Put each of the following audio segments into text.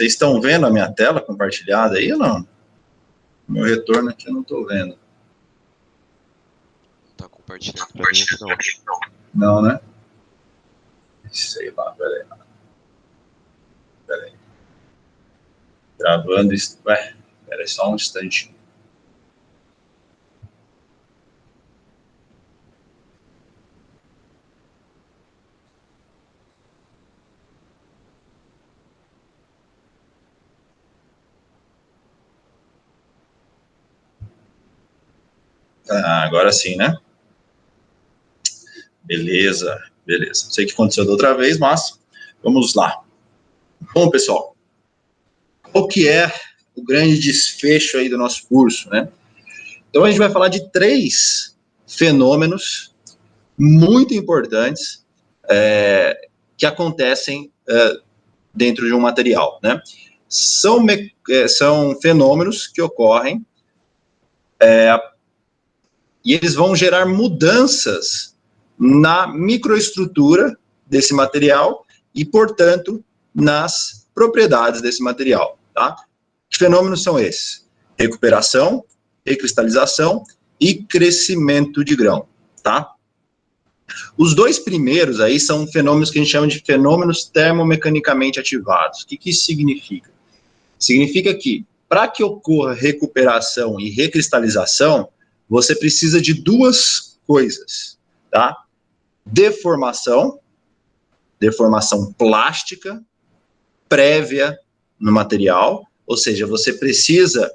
Vocês estão vendo a minha tela compartilhada aí ou não? Meu retorno aqui eu não estou vendo. Tá compartilhando pra mim aqui não. Não, né? Sei lá, peraí. Gravando isso. Ué, peraí só um instante. Ah, agora sim, né? Beleza. Não sei o que aconteceu da outra vez, mas vamos lá. Bom, pessoal, qual que é o grande desfecho aí do nosso curso, né? Então, a gente vai falar de 3 fenômenos muito importantes que acontecem dentro de um material, né? São fenômenos que ocorrem e eles vão gerar mudanças na microestrutura desse material e, portanto, nas propriedades desse material, tá? Que fenômenos são esses? Recuperação, recristalização e crescimento de grão, tá? Os 2 primeiros aí são fenômenos que a gente chama de fenômenos termomecanicamente ativados. O que isso significa? Significa que, para que ocorra recuperação e recristalização, você precisa de 2 coisas, tá? Deformação plástica prévia no material, ou seja, você precisa,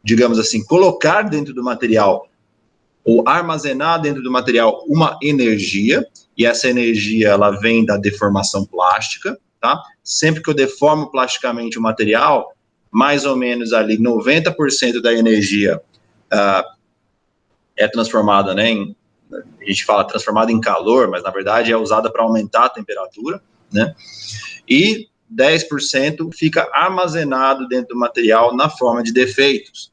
digamos assim, colocar dentro do material ou armazenar dentro do material uma energia, e essa energia ela vem da deformação plástica, tá? Sempre que eu deformo plasticamente o material, mais ou menos ali 90% da energia é transformada, né, a gente fala transformada em calor, mas na verdade é usada para aumentar a temperatura, né? E 10% fica armazenado dentro do material na forma de defeitos,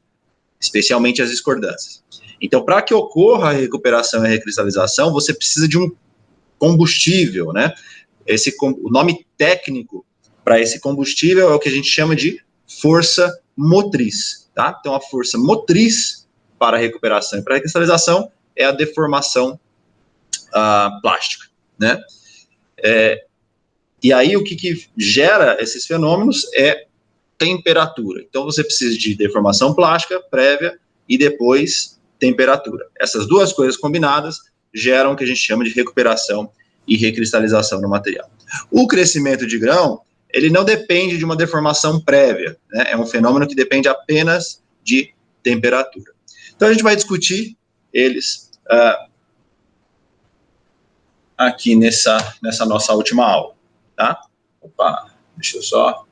especialmente as discordâncias. Então, para que ocorra a recuperação e a recristalização, você precisa de um combustível, né? O nome técnico para esse combustível é o que a gente chama de força motriz, tá? Então, a força motriz para a recuperação e para a recristalização é a deformação plástica, né? E aí, o que gera esses fenômenos é temperatura. Então, você precisa de deformação plástica prévia e depois temperatura. Essas 2 coisas combinadas geram o que a gente chama de recuperação e recristalização no material. O crescimento de grão, ele não depende de uma deformação prévia, né? É um fenômeno que depende apenas de temperatura. Então, a gente vai discutir eles aqui nessa nossa última aula, tá? Opa, deixa eu só...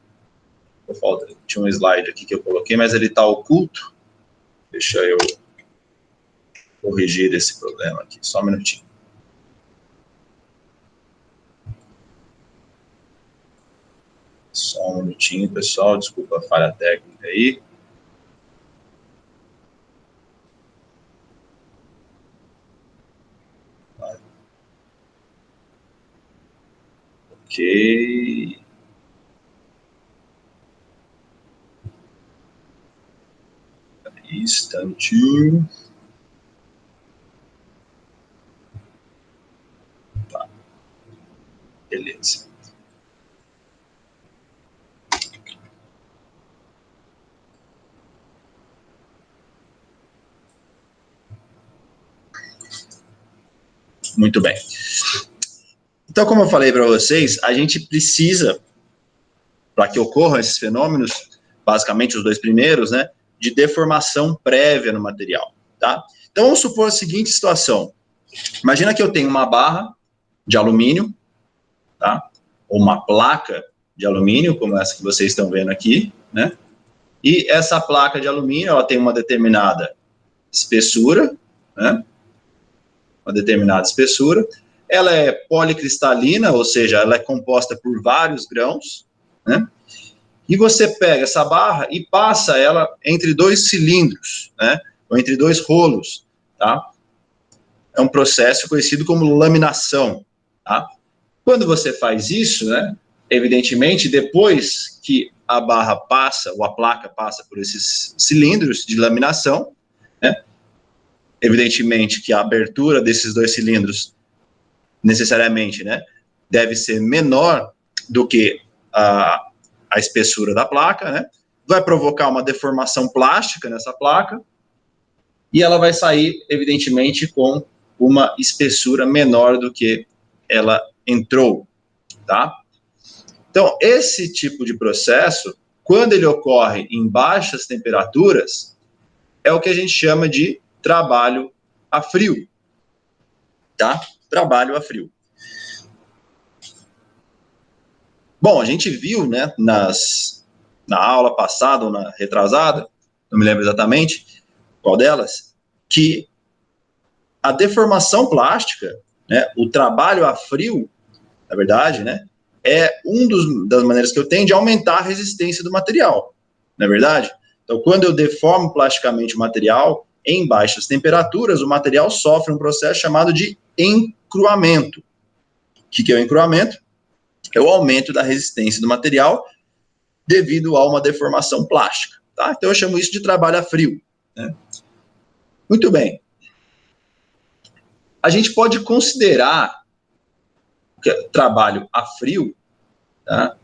Tinha um slide aqui que eu coloquei, mas ele está oculto. Deixa eu corrigir esse problema aqui, só um minutinho. Só um minutinho, pessoal, desculpa a falha técnica aí. Ok. Instantinho. Tá. Beleza. Muito bem. Então, como eu falei para vocês, a gente precisa, para que ocorram esses fenômenos, basicamente os 2 primeiros, né, de deformação prévia no material, tá? Então, vamos supor a seguinte situação. Imagina que eu tenho uma barra de alumínio, tá? Ou uma placa de alumínio, como essa que vocês estão vendo aqui, né? E essa placa de alumínio, ela tem uma determinada espessura, né? Uma determinada espessura. Ela é policristalina, ou seja, ela é composta por vários grãos, né? E você pega essa barra e passa ela entre 2 cilindros, né? Ou entre 2 rolos, tá? É um processo conhecido como laminação, tá? Quando você faz isso, né? evidentemente, depois que a barra passa, ou a placa passa por esses cilindros de laminação, né, evidentemente que a abertura desses dois cilindros, necessariamente, né, deve ser menor do que a espessura da placa, né, vai provocar uma deformação plástica nessa placa, e ela vai sair, evidentemente, com uma espessura menor do que ela entrou, tá? Então, esse tipo de processo, quando ele ocorre em baixas temperaturas, é o que a gente chama de trabalho a frio, tá? Trabalho a frio. Bom, a gente viu, né, na aula passada ou na retrasada, não me lembro exatamente qual delas, que a deformação plástica, né, o trabalho a frio, na verdade, né, é das maneiras que eu tenho de aumentar a resistência do material, não é verdade? Então, quando eu deformo plasticamente o material, em baixas temperaturas, o material sofre um processo chamado de encruamento. O que é o encruamento? É o aumento da resistência do material devido a uma deformação plástica, tá? Então, eu chamo isso de trabalho a frio, né? Muito bem. A gente pode considerar trabalho a frio, tá,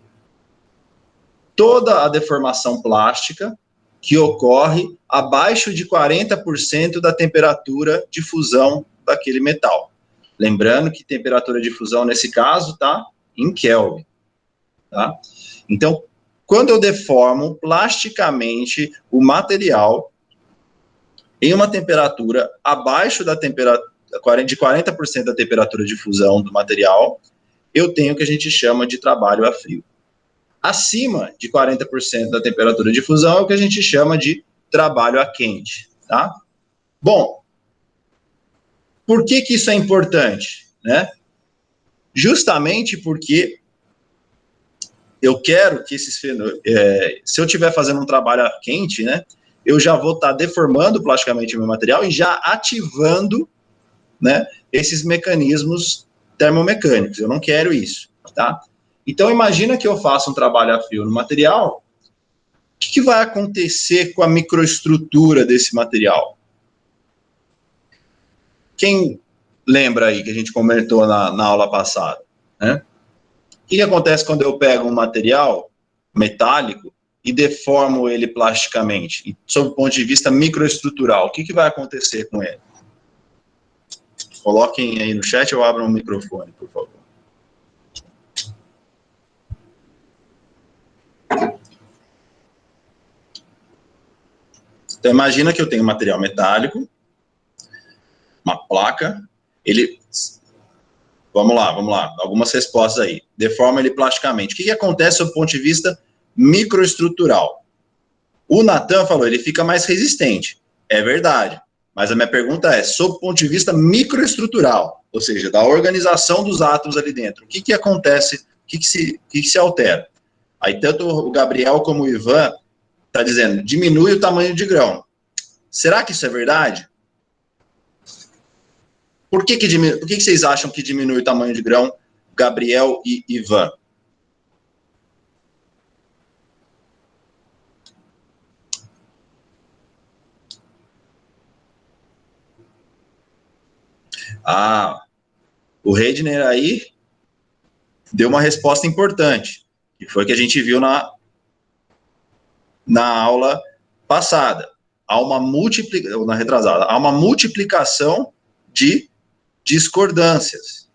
toda a deformação plástica que ocorre abaixo de 40% da temperatura de fusão daquele metal. Lembrando que temperatura de fusão, nesse caso, está em Kelvin. Tá? Então, quando eu deformo plasticamente o material em uma temperatura abaixo da temperatura de 40% da temperatura de fusão do material, eu tenho o que a gente chama de trabalho a frio. Acima de 40% da temperatura de fusão é o que a gente chama de trabalho a quente, tá? Bom, por que isso é importante, né? Justamente porque eu quero que se eu estiver fazendo um trabalho a quente, né, eu já vou estar deformando plasticamente o meu material e já ativando, né, esses mecanismos termomecânicos. Eu não quero isso, tá? Então, imagina que eu faça um trabalho a frio no material, o que vai acontecer com a microestrutura desse material? Quem lembra aí que a gente comentou na aula passada, né? O que acontece quando eu pego um material metálico e deformo ele plasticamente, e, sob o ponto de vista microestrutural? O que vai acontecer com ele? Coloquem aí no chat ou abram o microfone, por favor. Então, imagina que eu tenho um material metálico, uma placa, ele... Vamos lá, algumas respostas aí. Deforma ele plasticamente. O que acontece do ponto de vista microestrutural? O Natan falou, ele fica mais resistente. É verdade. Mas a minha pergunta é, sob o ponto de vista microestrutural, ou seja, da organização dos átomos ali dentro, o que acontece, o que se altera? Aí tanto o Gabriel como o Ivan está dizendo, diminui o tamanho de grão. Será que isso é verdade? Por que vocês acham que diminui o tamanho de grão, Gabriel e Ivan? O Redner aí deu uma resposta importante, que foi que a gente viu na aula passada. Há uma multiplicação de discordâncias.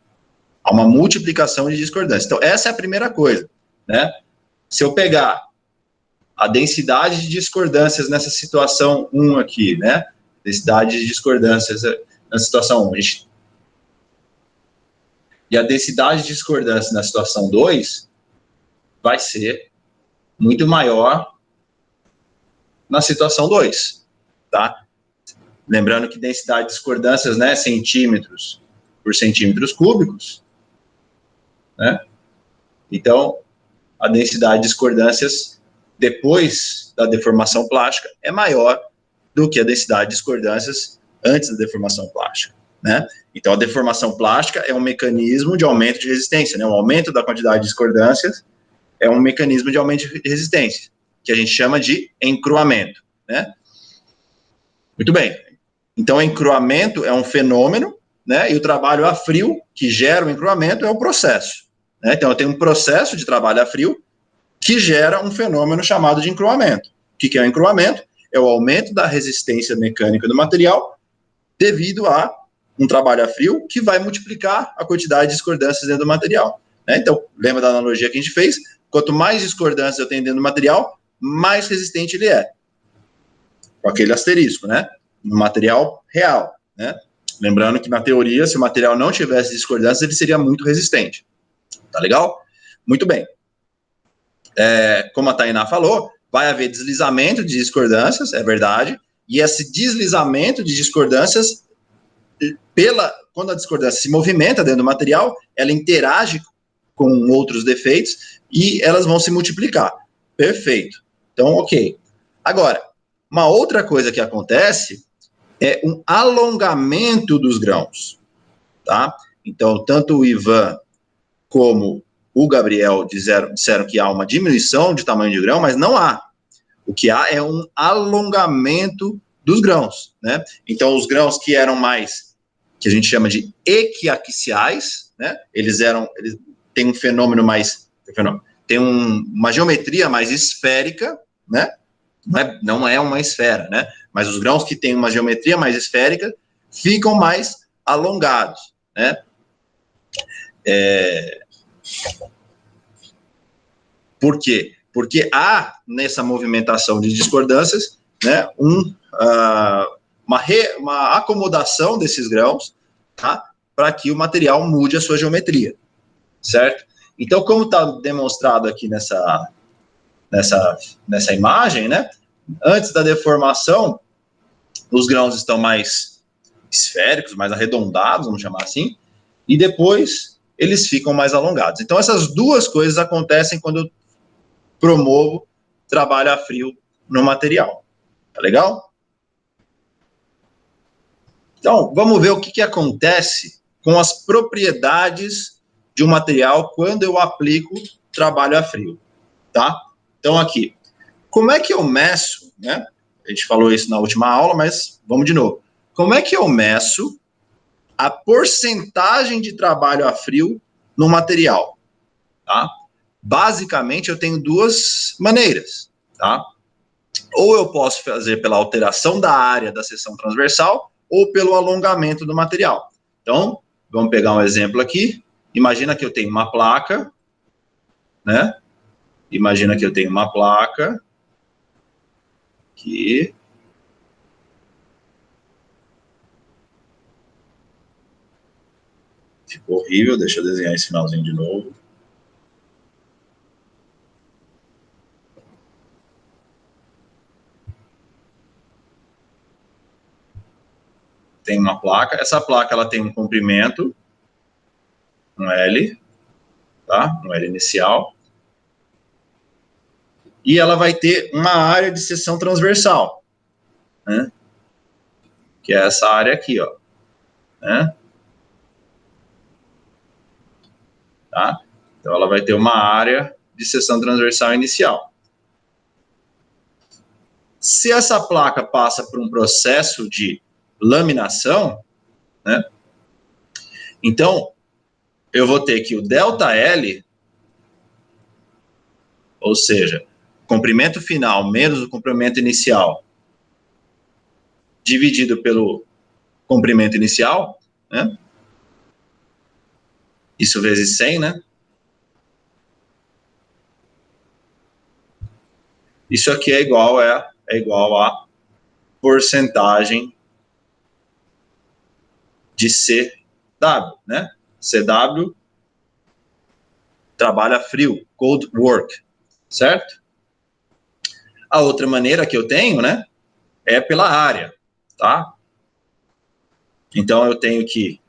Há uma multiplicação de discordâncias. Então, essa é a primeira coisa, né? Se eu pegar a densidade de discordâncias nessa situação 1 aqui, né? Densidade de discordâncias na situação 1. E a densidade de discordância na situação 2 vai ser muito maior na situação 2, tá? Lembrando que densidade de discordâncias, né, centímetros por centímetros cúbicos, né? Então, a densidade de discordâncias depois da deformação plástica é maior do que a densidade de discordâncias antes da deformação plástica, né? Então, a deformação plástica é um mecanismo de aumento de resistência, né? Um aumento da quantidade de discordâncias é um mecanismo de aumento de resistência, que a gente chama de encruamento, né? Muito bem. Então, encruamento é um fenômeno, né? E o trabalho a frio, que gera o encruamento, é o processo, né? Então, eu tenho um processo de trabalho a frio que gera um fenômeno chamado de encruamento. O que é o encruamento? É o aumento da resistência mecânica do material devido a um trabalho a frio que vai multiplicar a quantidade de discordâncias dentro do material, né? Então, lembra da analogia que a gente fez? Quanto mais discordâncias eu tenho dentro do material, mais resistente ele é. Com aquele asterisco, né? No material real, né? Lembrando que na teoria, se o material não tivesse discordâncias, ele seria muito resistente. Tá legal? Muito bem. Como a Tainá falou, vai haver deslizamento de discordâncias, é verdade, e esse deslizamento de discordâncias, quando a discordância se movimenta dentro do material, ela interage com outros defeitos e elas vão se multiplicar. Perfeito. Então, ok. Agora, uma outra coisa que acontece é um alongamento dos grãos, tá? Então, tanto o Ivan como o Gabriel disseram que há uma diminuição de tamanho de grão, mas não há. O que há é um alongamento dos grãos, né? Então, os grãos que eram mais, que a gente chama de equiaxiais, né? Eles têm um fenômeno mais, tem uma geometria mais esférica, né? Não é uma esfera, né? Mas os grãos que têm uma geometria mais esférica ficam mais alongados, né? Por quê? Porque há nessa movimentação de discordâncias, né, uma acomodação desses grãos, tá, para que o material mude a sua geometria, certo? Então, como está demonstrado aqui nessa imagem, né, antes da deformação, os grãos estão mais esféricos, mais arredondados, vamos chamar assim, e depois eles ficam mais alongados. Então, essas duas coisas acontecem quando eu promovo trabalho a frio no material. Tá legal? Então, vamos ver o que acontece com as propriedades de um material quando eu aplico trabalho a frio, tá? Então, aqui, como é que eu meço, né? A gente falou isso na última aula, mas vamos de novo. Como é que eu meço a porcentagem de trabalho a frio no material, tá? Basicamente, eu tenho duas maneiras, tá? Ou eu posso fazer pela alteração da área da seção transversal, ou pelo alongamento do material. Então, vamos pegar um exemplo aqui. Imagina que eu tenho uma placa, né? Imagina que eu tenho uma placa aqui. Ficou horrível, deixa eu desenhar esse finalzinho de novo. Tem uma placa, essa placa ela tem um comprimento, um L, tá? Um L inicial. E ela vai ter uma área de seção transversal, né? Que é essa área aqui, ó, né? Tá? Então, ela vai ter uma área de seção transversal inicial. Se essa placa passa por um processo de laminação, né? Então, eu vou ter que o ΔL, ou seja, comprimento final menos o comprimento inicial, dividido pelo comprimento inicial, né? Isso vezes 100, né? Isso aqui é igual a porcentagem de CW, né? CW, trabalho a frio, cold work, certo? A outra maneira que eu tenho, né, é pela área, tá? Então, eu tenho que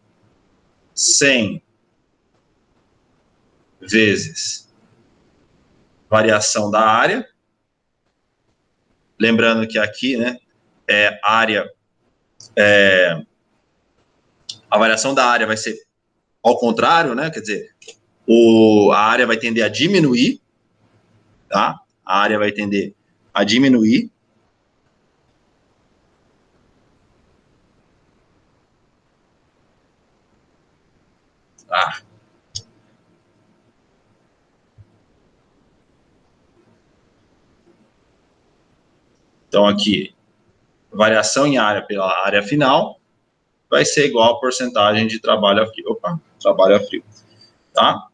100 vezes variação da área, lembrando que aqui, né, a variação da área vai ser ao contrário, né, quer dizer, a área vai tender a diminuir, tá? A área vai tender a diminuir. Tá? Então, aqui, variação em área pela área final vai ser igual a porcentagem de trabalho a frio. Opa, trabalho a frio, tá?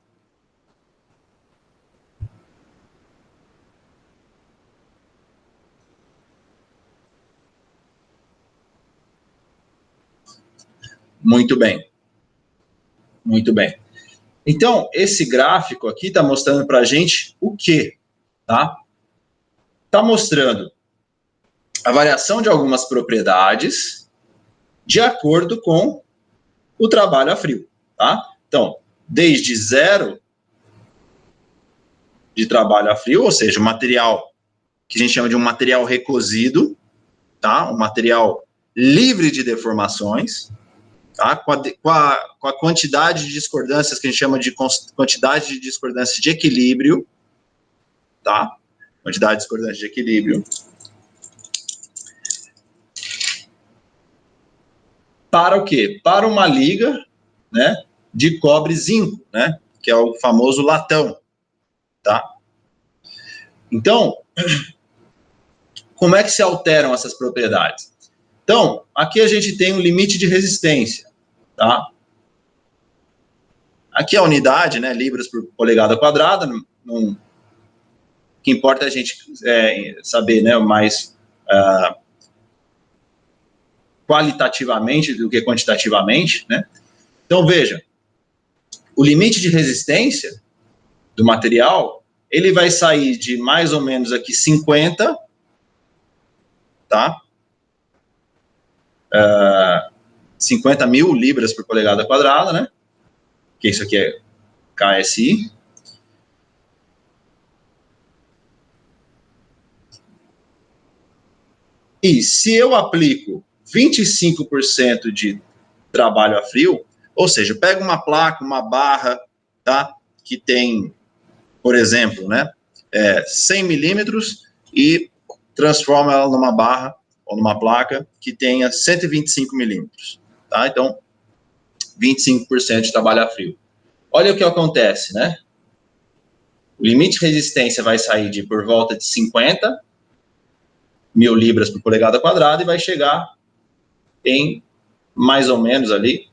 Muito bem. Muito bem. Então, esse gráfico aqui está mostrando para a gente o quê? Tá? Está mostrando a variação de algumas propriedades de acordo com o trabalho a frio. Tá? Então, desde zero de trabalho a frio, ou seja, o material que a gente chama de um material recosido, tá? Um material livre de deformações, tá? Com a quantidade de discordâncias que a gente chama de quantidade de discordâncias de equilíbrio, tá? Quantidade de discordância de equilíbrio. Para o quê? Para uma liga, né, de cobre-zinco, né, que é o famoso latão, tá? Então, como é que se alteram essas propriedades? Então, aqui a gente tem um limite de resistência, tá? Aqui a unidade, né, libras por polegada quadrada, o que importa é a gente saber, né, mais qualitativamente do que quantitativamente, né? Então, veja, o limite de resistência do material, ele vai sair de mais ou menos aqui 50, tá? 50 mil libras por polegada quadrada, né? Que isso aqui é KSI. E se eu aplico 25% de trabalho a frio, ou seja, eu pego uma placa, uma barra, tá? Que tem, por exemplo, né? 100 milímetros e transformo ela numa barra ou numa placa que tenha 125 milímetros, tá? Então, 25% de trabalho a frio. Olha o que acontece, né? O limite de resistência vai sair de por volta de 50 mil libras por polegada quadrada e vai chegar em mais ou menos ali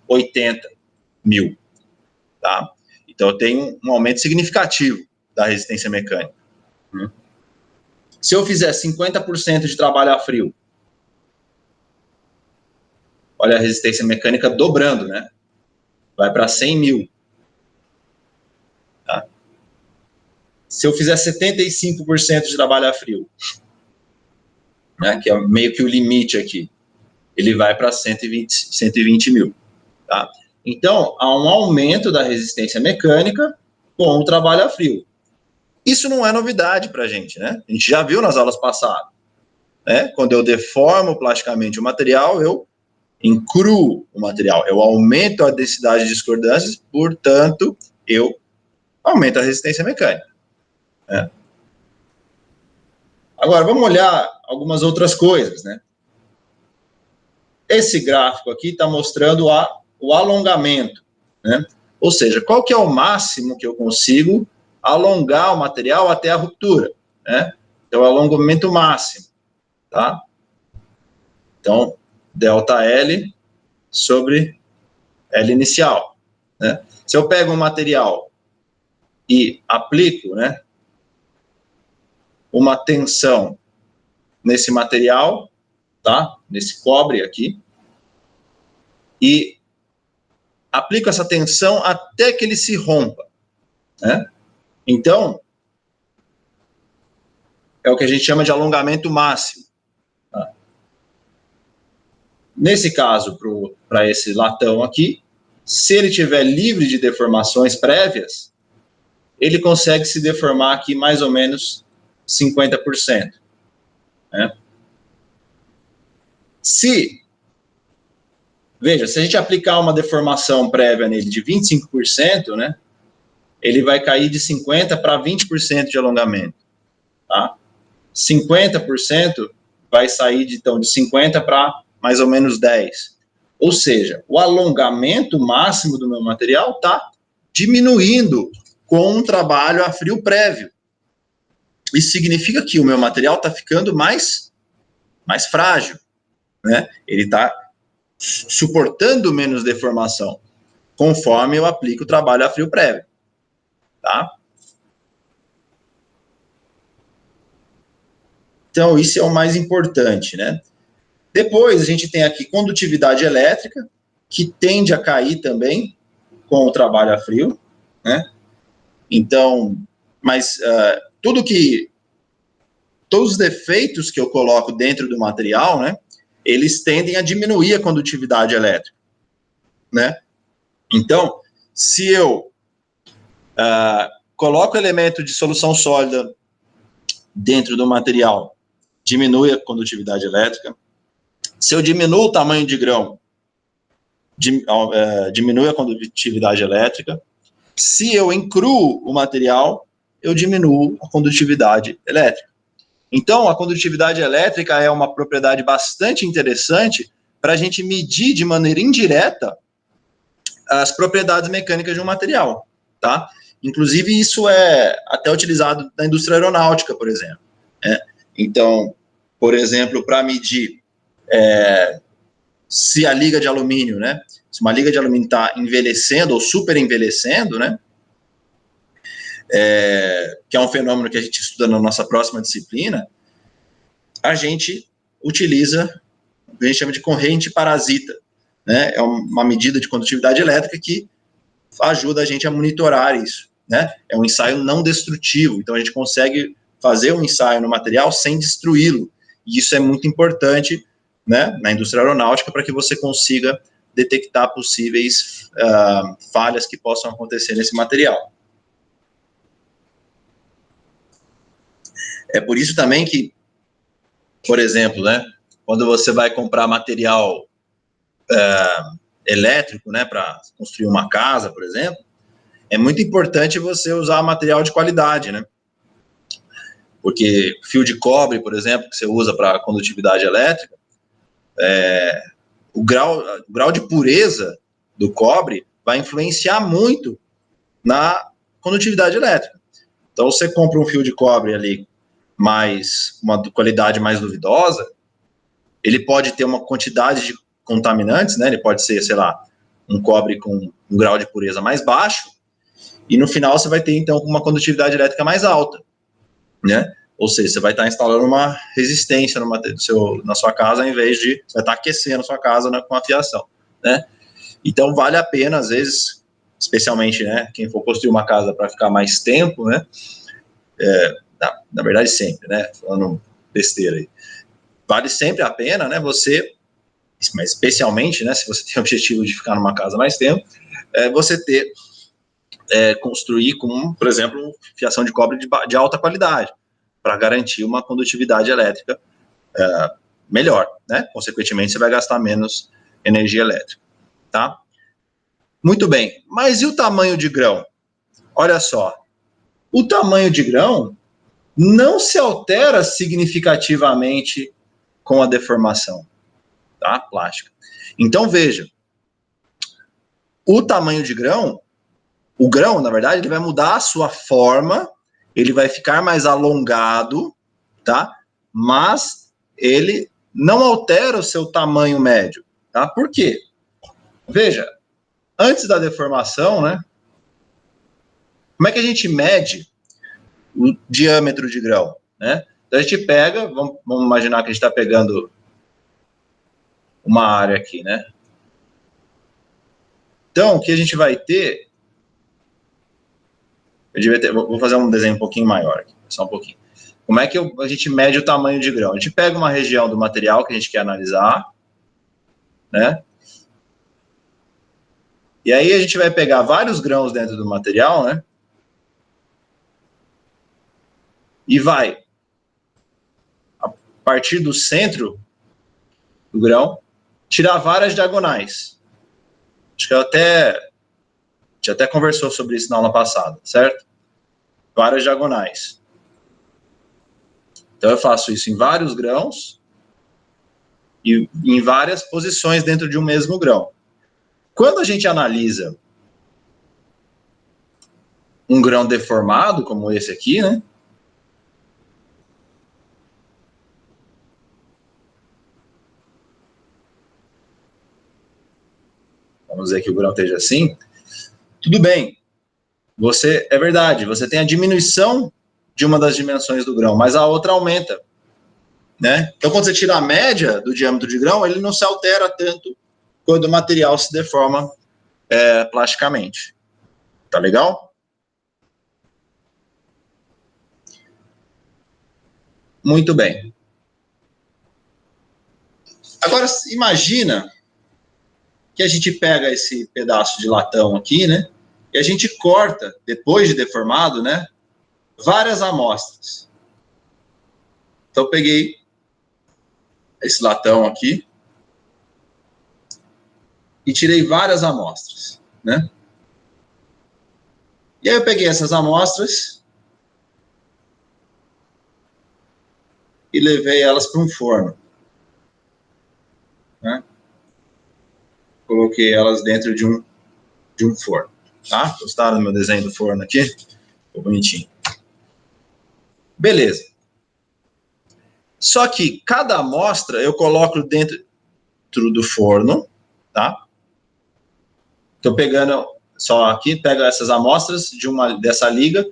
80 mil, tá? Então, eu tenho um aumento significativo da resistência mecânica. Se eu fizer 50% de trabalho a frio, olha a resistência mecânica dobrando, né? Vai para 100 mil. Tá? Se eu fizer 75% de trabalho a frio, né, que é meio que o limite aqui, ele vai para 120 mil. Tá? Então, há um aumento da resistência mecânica com o trabalho a frio. Isso não é novidade para a gente, né? A gente já viu nas aulas passadas. Né? Quando eu deformo plasticamente o material, eu encruo o material, eu aumento a densidade de discordâncias, portanto, eu aumento a resistência mecânica. Né? Agora, vamos olhar algumas outras coisas, né? Esse gráfico aqui está mostrando o alongamento, né? Ou seja, qual que é o máximo que eu consigo alongar o material até a ruptura, né? Então, é o alongamento máximo, tá? Então, ΔL sobre L inicial, né? Se eu pego um material e aplico, né, uma tensão nesse material, tá? Nesse cobre aqui, e aplico essa tensão até que ele se rompa, né? Então, é o que a gente chama de alongamento máximo. Tá? Nesse caso, para esse latão aqui, se ele estiver livre de deformações prévias, ele consegue se deformar aqui mais ou menos 50%. Né? Veja, se a gente aplicar uma deformação prévia nele de 25%, né, ele vai cair de 50% para 20% de alongamento, tá? 50% vai sair então, de 50 para mais ou menos 10. Ou seja, o alongamento máximo do meu material está diminuindo com um trabalho a frio prévio. Isso significa que o meu material está ficando mais frágil, né? Ele está suportando menos deformação, conforme eu aplico o trabalho a frio prévio, tá? Então, isso é o mais importante, né? Depois, a gente tem aqui condutividade elétrica, que tende a cair também com o trabalho a frio, né? Então, mas todos os defeitos que eu coloco dentro do material, né, eles tendem a diminuir a condutividade elétrica, né? Então, se eu coloco elemento de solução sólida dentro do material, diminui a condutividade elétrica. Se eu diminuo o tamanho de grão, diminui a condutividade elétrica. Se eu encruo o material, eu diminuo a condutividade elétrica. Então, a condutividade elétrica é uma propriedade bastante interessante para a gente medir de maneira indireta as propriedades mecânicas de um material, tá? Inclusive, isso é até utilizado na indústria aeronáutica, por exemplo, né? Então, por exemplo, para medir se a liga de alumínio, né? Se uma liga de alumínio está envelhecendo ou super envelhecendo, né? Que é um fenômeno que a gente estuda na nossa próxima disciplina, a gente utiliza o que a gente chama de corrente parasita, né? É uma medida de condutividade elétrica que ajuda a gente a monitorar isso, né? É um ensaio não destrutivo, então a gente consegue fazer um ensaio no material sem destruí-lo, e isso é muito importante, né, na indústria aeronáutica, para que você consiga detectar possíveis falhas que possam acontecer nesse material. É por isso também que, por exemplo, né, quando você vai comprar material elétrico, né, para construir uma casa, por exemplo, é muito importante você usar material de qualidade, né? Porque fio de cobre, por exemplo, que você usa para condutividade elétrica, o grau de pureza do cobre vai influenciar muito na condutividade elétrica. Então, você compra um fio de cobre ali, uma qualidade mais duvidosa, ele pode ter uma quantidade de contaminantes, né? Ele pode ser, sei lá, um cobre com um grau de pureza mais baixo, e no final você vai ter, então, uma condutividade elétrica mais alta, né? Ou seja, você vai estar instalando uma resistência na sua casa, ao invés de você vai estar aquecendo a sua casa, né, com a fiação, né? Então, vale a pena, às vezes, especialmente, né, quem for construir uma casa para ficar mais tempo, né, na verdade sempre, né, falando besteira aí, vale sempre a pena, né, você, mas especialmente, né, se você tem o objetivo de ficar numa casa mais tempo, você construir com, por exemplo, fiação de cobre de alta qualidade, para garantir uma condutividade elétrica melhor, né? Consequentemente, você vai gastar menos energia elétrica, tá? Muito bem, mas e o tamanho de grão? Olha só, o tamanho de grão não se altera significativamente com a deformação, tá? Plástica. Então, veja, o tamanho de grão, o grão, na verdade, ele vai mudar a sua forma, ele vai ficar mais alongado, tá? Mas ele não altera o seu tamanho médio, tá? Por quê? Veja, antes da deformação, né? Como é que a gente mede o diâmetro de grão, né? Então a gente pega, vamos imaginar que a gente está pegando uma área aqui, né? Então, o que a gente vai ter... vou fazer um desenho um pouquinho maior aqui, só um pouquinho. Como é que a gente mede o tamanho de grão? A gente pega uma região do material que a gente quer analisar, né? E aí a gente vai pegar vários grãos dentro do material, né? E vai, a partir do centro do grão, tirar várias diagonais. Acho que eu até gente até conversou sobre isso na aula passada, certo? Várias diagonais. Então, eu faço isso em vários grãos e em várias posições dentro de um mesmo grão. Quando a gente analisa um grão deformado, como esse aqui, né? Vamos dizer que o grão esteja assim. Tudo bem. É verdade, você tem a diminuição de uma das dimensões do grão, mas a outra aumenta, né? Então, quando você tira a média do diâmetro de grão, ele não se altera tanto quando o material se deforma plasticamente. Tá legal? Muito bem. Agora, imagina que a gente pega esse pedaço de latão aqui, né? E a gente corta, depois de deformado, né? Várias amostras. Então, eu peguei esse latão aqui e tirei várias amostras, né? E aí eu peguei essas amostras e levei elas para um forno, né? Coloquei elas dentro de um forno, tá? Gostaram do meu desenho do forno aqui? Ficou bonitinho. Beleza. Só que cada amostra eu coloco dentro do forno, tá? Estou pegando só aqui, pego essas amostras dessa liga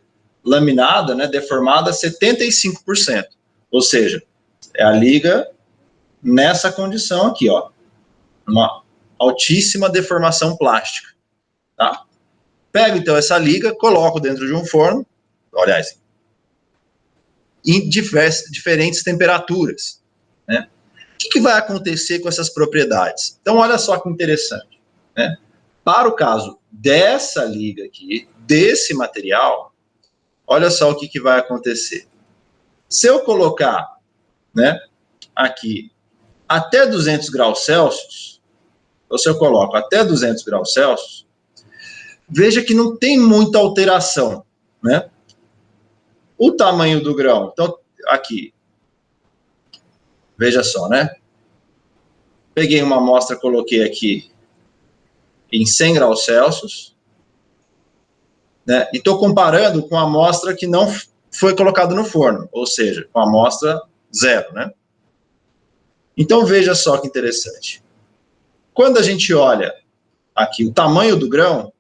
laminada, né, deformada 75%. Ou seja, é a liga nessa condição aqui, ó. Uma altíssima deformação plástica, tá? Pego, então, essa liga, coloco dentro de um forno, aliás, em diferentes temperaturas, né? O que vai acontecer com essas propriedades? Então, olha só que interessante, né? Para o caso dessa liga aqui, desse material, olha só o que vai acontecer. Se eu colocar, né, aqui até 200 graus Celsius, ou se eu coloco até 200 graus Celsius, veja que não tem muita alteração, né? O tamanho do grão, então, aqui, veja só, né? Peguei uma amostra, coloquei aqui em 100 graus Celsius, né? E estou comparando com a amostra que não foi colocada no forno, ou seja, com a amostra zero, né? Então, veja só que interessante. Quando a gente olha aqui o tamanho do grão,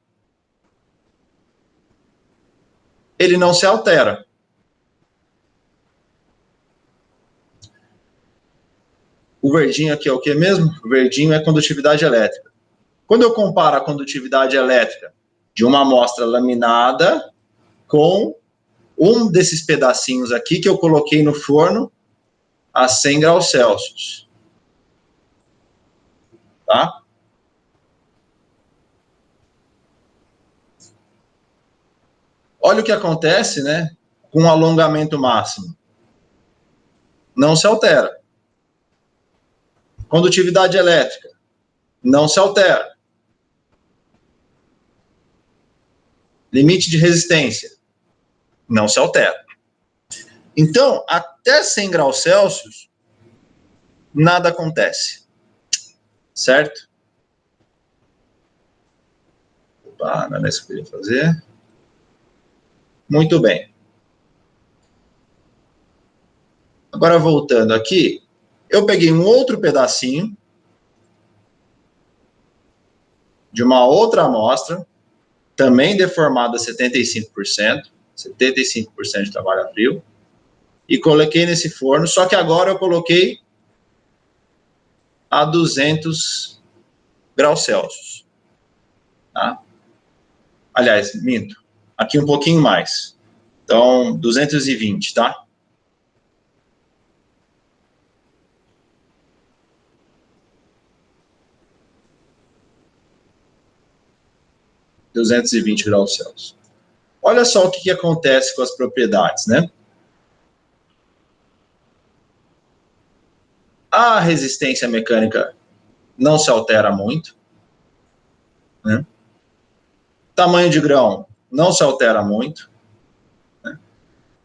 ele não se altera. O verdinho aqui é o que mesmo? O verdinho é condutividade elétrica. Quando eu comparo a condutividade elétrica de uma amostra laminada com um desses pedacinhos aqui que eu coloquei no forno a 100 graus Celsius. Tá? Olha o que acontece, né, com o alongamento máximo. Não se altera. Condutividade elétrica não se altera. Limite de resistência não se altera. Então, até 100 graus Celsius, nada acontece. Certo? Opa, não é isso que eu queria fazer. Muito bem. Agora, voltando aqui, eu peguei um outro pedacinho de uma outra amostra, também deformada 75% de trabalho a frio, e coloquei nesse forno, só que agora eu coloquei a 200 graus Celsius. Tá? Aliás, minto, aqui um pouquinho mais. Então, 220, tá? °220. Olha só o que acontece com as propriedades, né? A resistência mecânica não se altera muito, né? tamanho de grão não se altera muito, né?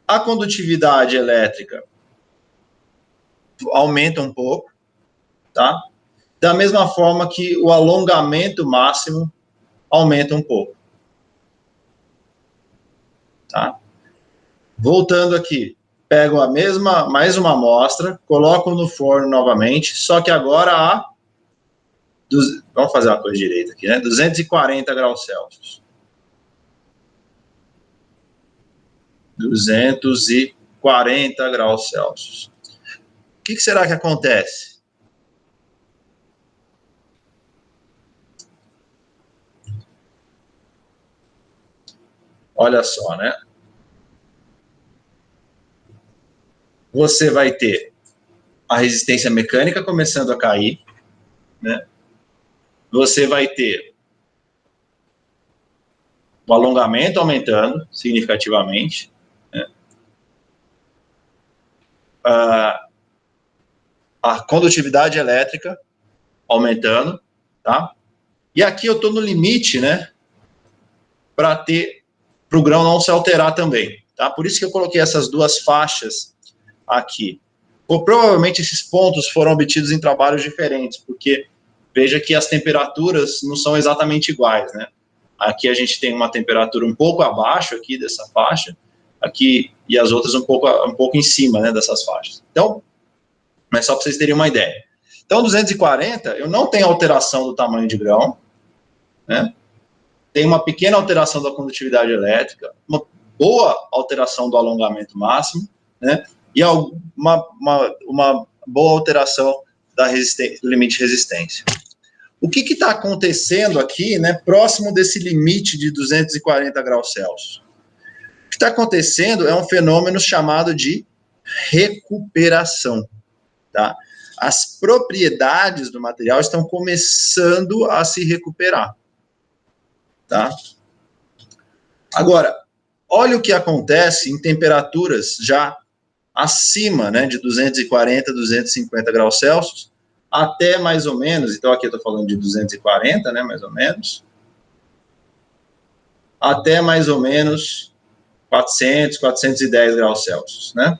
A condutividade elétrica aumenta um pouco, tá? Da mesma forma que o alongamento máximo aumenta um pouco, tá? Voltando aqui, pego mais uma amostra, coloco no forno novamente, só que agora vamos fazer uma coisa direita aqui, né? 240 graus Celsius. 240 graus Celsius. O que será que acontece? Olha só, né? Você vai ter a resistência mecânica começando a cair, né? Você vai ter o alongamento aumentando significativamente, né? A condutividade elétrica aumentando, tá? E aqui eu estou no limite, né? Para o grão não se alterar também, tá? Por isso que eu coloquei essas duas faixas aqui. Provavelmente esses pontos foram obtidos em trabalhos diferentes, porque veja que as temperaturas não são exatamente iguais, né? Aqui a gente tem uma temperatura um pouco abaixo aqui dessa faixa, aqui, e as outras um pouco em cima, né, dessas faixas. Então, mas só para vocês terem uma ideia. Então, 240, eu não tenho alteração do tamanho de grão, né? Tem uma pequena alteração da condutividade elétrica, uma boa alteração do alongamento máximo, né? E uma boa alteração do limite de resistência. O que está acontecendo aqui, né, próximo desse limite de 240 graus Celsius? O que está acontecendo é um fenômeno chamado de recuperação, tá? As propriedades do material estão começando a se recuperar, tá? Agora, olha o que acontece em temperaturas já acima, né, de 240, 250 graus Celsius, até mais ou menos, então aqui eu estou falando de 240, né, mais ou menos, até mais ou menos 400, 410 graus Celsius, né?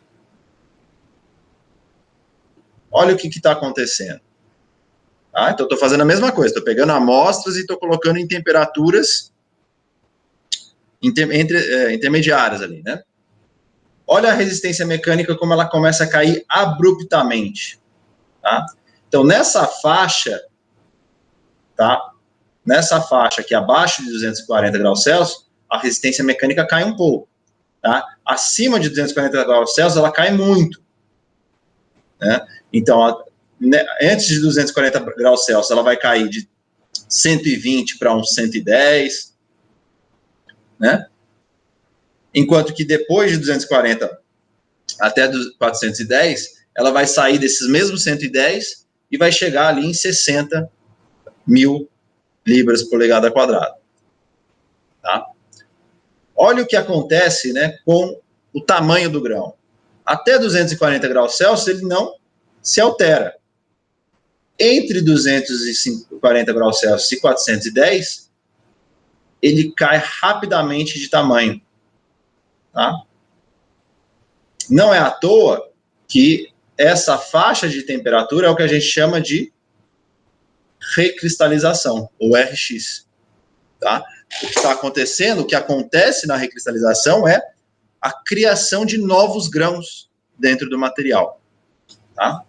Olha o que está acontecendo. Tá? Então, estou fazendo a mesma coisa, estou pegando amostras e estou colocando em temperaturas intermediárias ali, né? Olha a resistência mecânica como ela começa a cair abruptamente, tá? Então, nessa faixa, tá? Nessa faixa aqui abaixo de 240 graus Celsius, a resistência mecânica cai um pouco, tá? Acima de 240 graus Celsius, ela cai muito, né? Então, antes de 240 graus Celsius, ela vai cair de 120 para uns 110, né? Enquanto que depois de 240 até 410, ela vai sair desses mesmos 110 e vai chegar ali em 60 mil libras por polegada quadrada. Tá? Olha o que acontece, né, com o tamanho do grão. Até 240 graus Celsius, ele não se altera. Entre 240 graus Celsius e 410, ele cai rapidamente de tamanho. Tá? Não é à toa que essa faixa de temperatura é o que a gente chama de recristalização, ou RX. Tá? O que está acontecendo, o que acontece na recristalização é a criação de novos grãos dentro do material. Tá?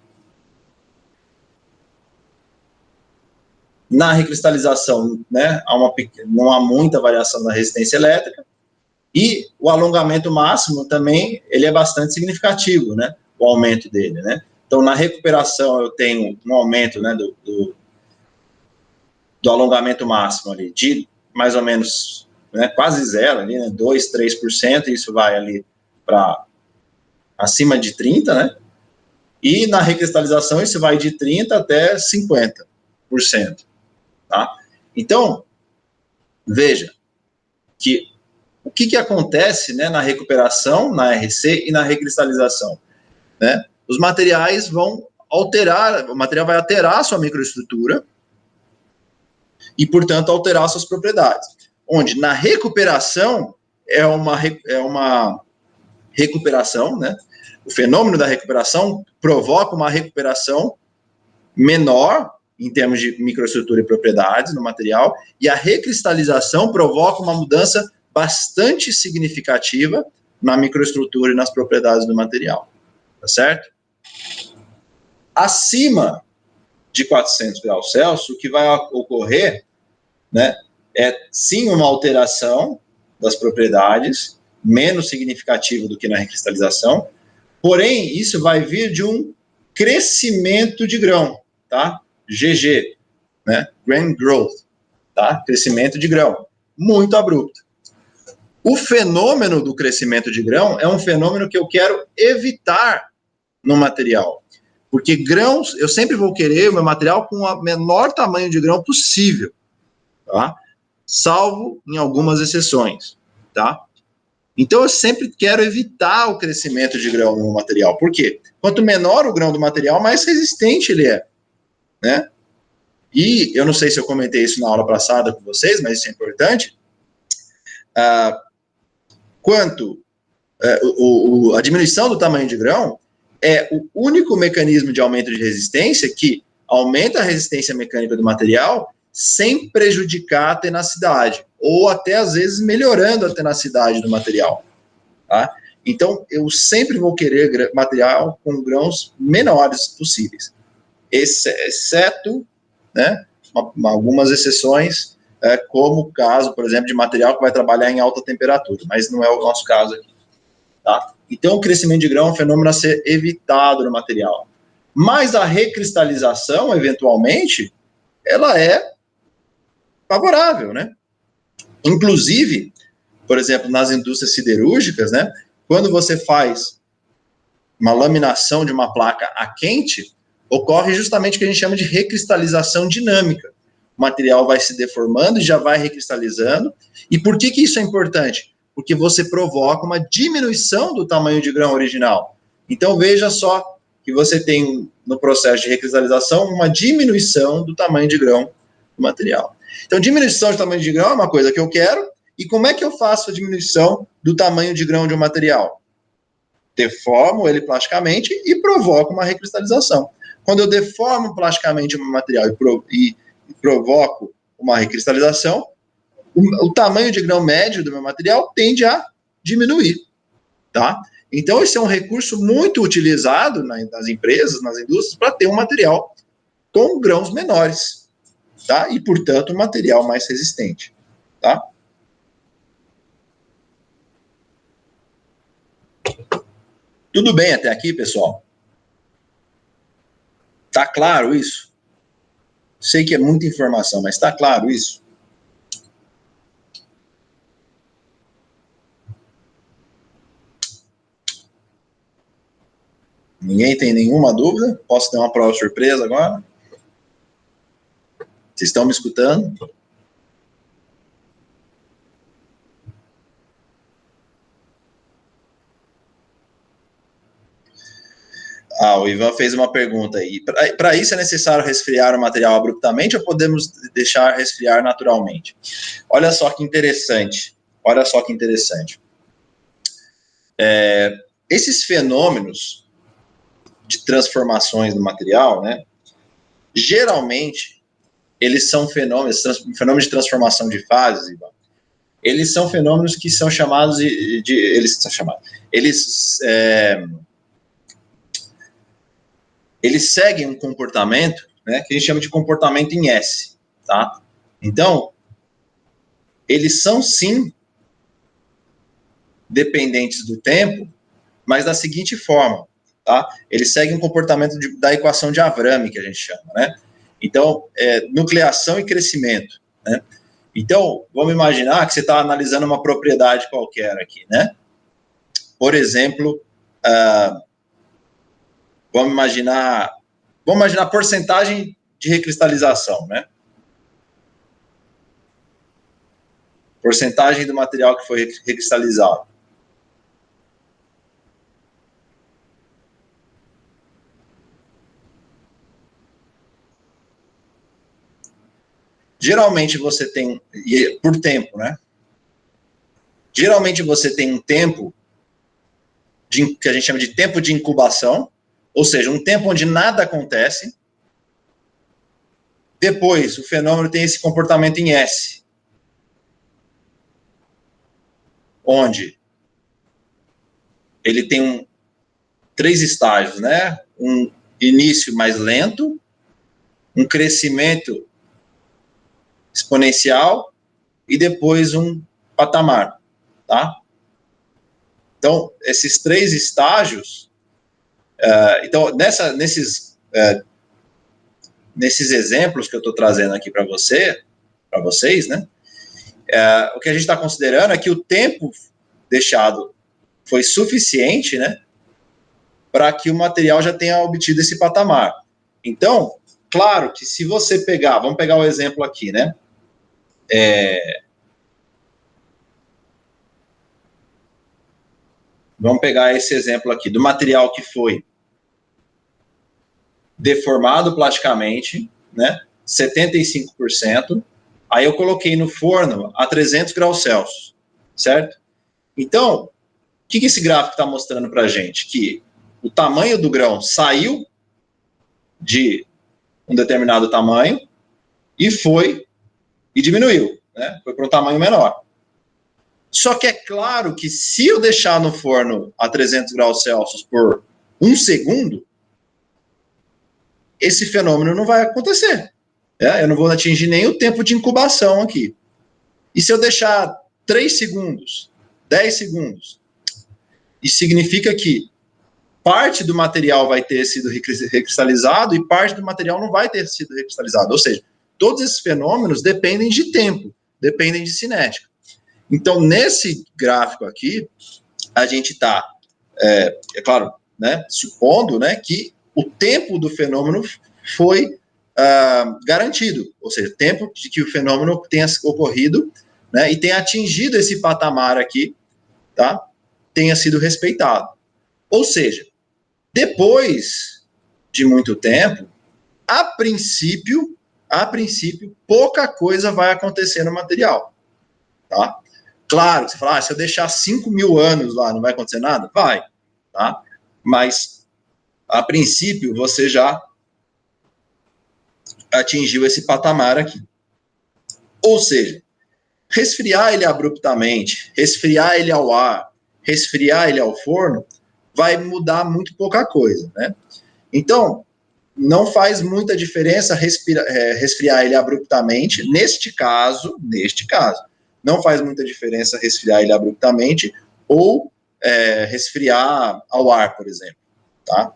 Na recristalização, né, não há muita variação da resistência elétrica, e o alongamento máximo também, ele é bastante significativo, né, o aumento dele, né. Então, na recuperação, eu tenho um aumento, né, do alongamento máximo ali, de mais ou menos, né, quase zero, ali, né, 2, 3%, isso vai ali para acima de 30%, né, e na recristalização isso vai de 30% até 50%, tá? Então, veja que o que acontece, né, na recuperação, na RC e na recristalização, né? Os materiais vão alterar, o material vai alterar a sua microestrutura e, portanto, alterar suas propriedades. onde na recuperação é uma recuperação, né? O fenômeno da recuperação provoca uma recuperação menor em termos de microestrutura e propriedades no material, e a recristalização provoca uma mudança bastante significativa na microestrutura e nas propriedades do material, tá certo? Acima de 400 graus Celsius, o que vai ocorrer, né, é sim uma alteração das propriedades, menos significativa do que na recristalização, porém, isso vai vir de um crescimento de grão, tá? GG, né? Grain Growth, tá? Crescimento de grão, muito abrupto. O fenômeno do crescimento de grão é um fenômeno que eu quero evitar no material, porque grãos, eu sempre vou querer o meu material com o menor tamanho de grão possível, tá? Salvo em algumas exceções, tá? Então, eu sempre quero evitar o crescimento de grão no material. Por quê? Quanto menor o grão do material, mais resistente ele é, né? E eu não sei se eu comentei isso na aula passada com vocês, mas isso é importante. A diminuição do tamanho de grão é o único mecanismo de aumento de resistência que aumenta a resistência mecânica do material sem prejudicar a tenacidade, ou até às vezes melhorando a tenacidade do material, tá? Então, eu sempre vou querer material com grãos menores possíveis, exceto, né, algumas exceções, como o caso, por exemplo, de material que vai trabalhar em alta temperatura, mas não é o nosso caso aqui, tá? Então, o crescimento de grão é um fenômeno a ser evitado no material. Mas a recristalização, eventualmente, ela é favorável, né? Inclusive, por exemplo, nas indústrias siderúrgicas, né, quando você faz uma laminação de uma placa a quente, ocorre justamente o que a gente chama de recristalização dinâmica. O material vai se deformando e já vai recristalizando. E por que isso é importante? Porque você provoca uma diminuição do tamanho de grão original. Então, veja só que você tem, no processo de recristalização, uma diminuição do tamanho de grão do material. Então, diminuição de tamanho de grão é uma coisa que eu quero. E como é que eu faço a diminuição do tamanho de grão de um material? Deformo ele plasticamente e provoco uma recristalização. Quando eu deformo plasticamente um material e provoco uma recristalização, o tamanho de grão médio do meu material tende a diminuir, tá? Então, esse é um recurso muito utilizado nas empresas, nas indústrias, para ter um material com grãos menores, tá? E, portanto, um material mais resistente, tá? Tudo bem até aqui, pessoal? Tá claro isso? Sei que é muita informação, mas tá claro isso? Ninguém tem nenhuma dúvida? Posso ter uma prova surpresa agora? Vocês estão me escutando? O Ivan fez uma pergunta aí. Para isso é necessário resfriar o material abruptamente ou podemos deixar resfriar naturalmente? Olha só que interessante. Olha só que interessante. Esses fenômenos de transformações do material, né? Geralmente, eles são fenômenos de transformação de fases, Ivan. Eles são fenômenos que são chamados eles seguem um comportamento, né, que a gente chama de comportamento em S, tá? Então, eles são, sim, dependentes do tempo, mas da seguinte forma, tá? Eles seguem um comportamento da equação de Avram, que a gente chama, né? Então, nucleação e crescimento, né? Então, vamos imaginar que você está analisando uma propriedade qualquer aqui, né? Por exemplo, vamos imaginar porcentagem de recristalização, né? Porcentagem do material que foi recristalizado. geralmente você tem, por tempo, né? Geralmente você tem um tempo que a gente chama de tempo de incubação, ou seja, um tempo onde nada acontece. Depois, o fenômeno tem esse comportamento em S, onde ele tem três estágios, né? Um início mais lento, um crescimento exponencial e depois um patamar, tá? Então, esses três estágios, então, nesses exemplos que eu estou trazendo aqui para vocês, né? O que a gente está considerando é que o tempo deixado foi suficiente, né? Para que o material já tenha obtido esse patamar. Então, claro que se você pegar, vamos pegar o exemplo aqui, né? Vamos pegar esse exemplo aqui do material que foi deformado plasticamente, né? 75%. Aí eu coloquei no forno a 300 graus Celsius, certo? Então, o que esse gráfico está mostrando para a gente? Que o tamanho do grão saiu de um determinado tamanho e diminuiu, né? Foi para um tamanho menor. Só que é claro que se eu deixar no forno a 300 graus Celsius por 1 segundo, esse fenômeno não vai acontecer. Eu não vou atingir nem o tempo de incubação aqui. E se eu deixar 3 segundos, 10 segundos, isso significa que parte do material vai ter sido recristalizado e parte do material não vai ter sido recristalizado. Ou seja, todos esses fenômenos dependem de tempo, dependem de cinética. Então, nesse gráfico aqui, a gente está, claro, né, supondo, né, que o tempo do fenômeno foi garantido, ou seja, tempo de que o fenômeno tenha ocorrido, né, e tenha atingido esse patamar aqui, tá, tenha sido respeitado. Ou seja, depois de muito tempo, a princípio, pouca coisa vai acontecer no material, tá? Claro, você fala, se eu deixar 5.000 anos lá, não vai acontecer nada? Vai, tá? Mas, a princípio, você já atingiu esse patamar aqui. Ou seja, resfriar ele abruptamente, resfriar ele ao ar, resfriar ele ao forno, vai mudar muito pouca coisa, né? Então, não faz muita diferença resfriar ele abruptamente, neste caso, não faz muita diferença resfriar ele abruptamente ou resfriar ao ar, por exemplo, tá?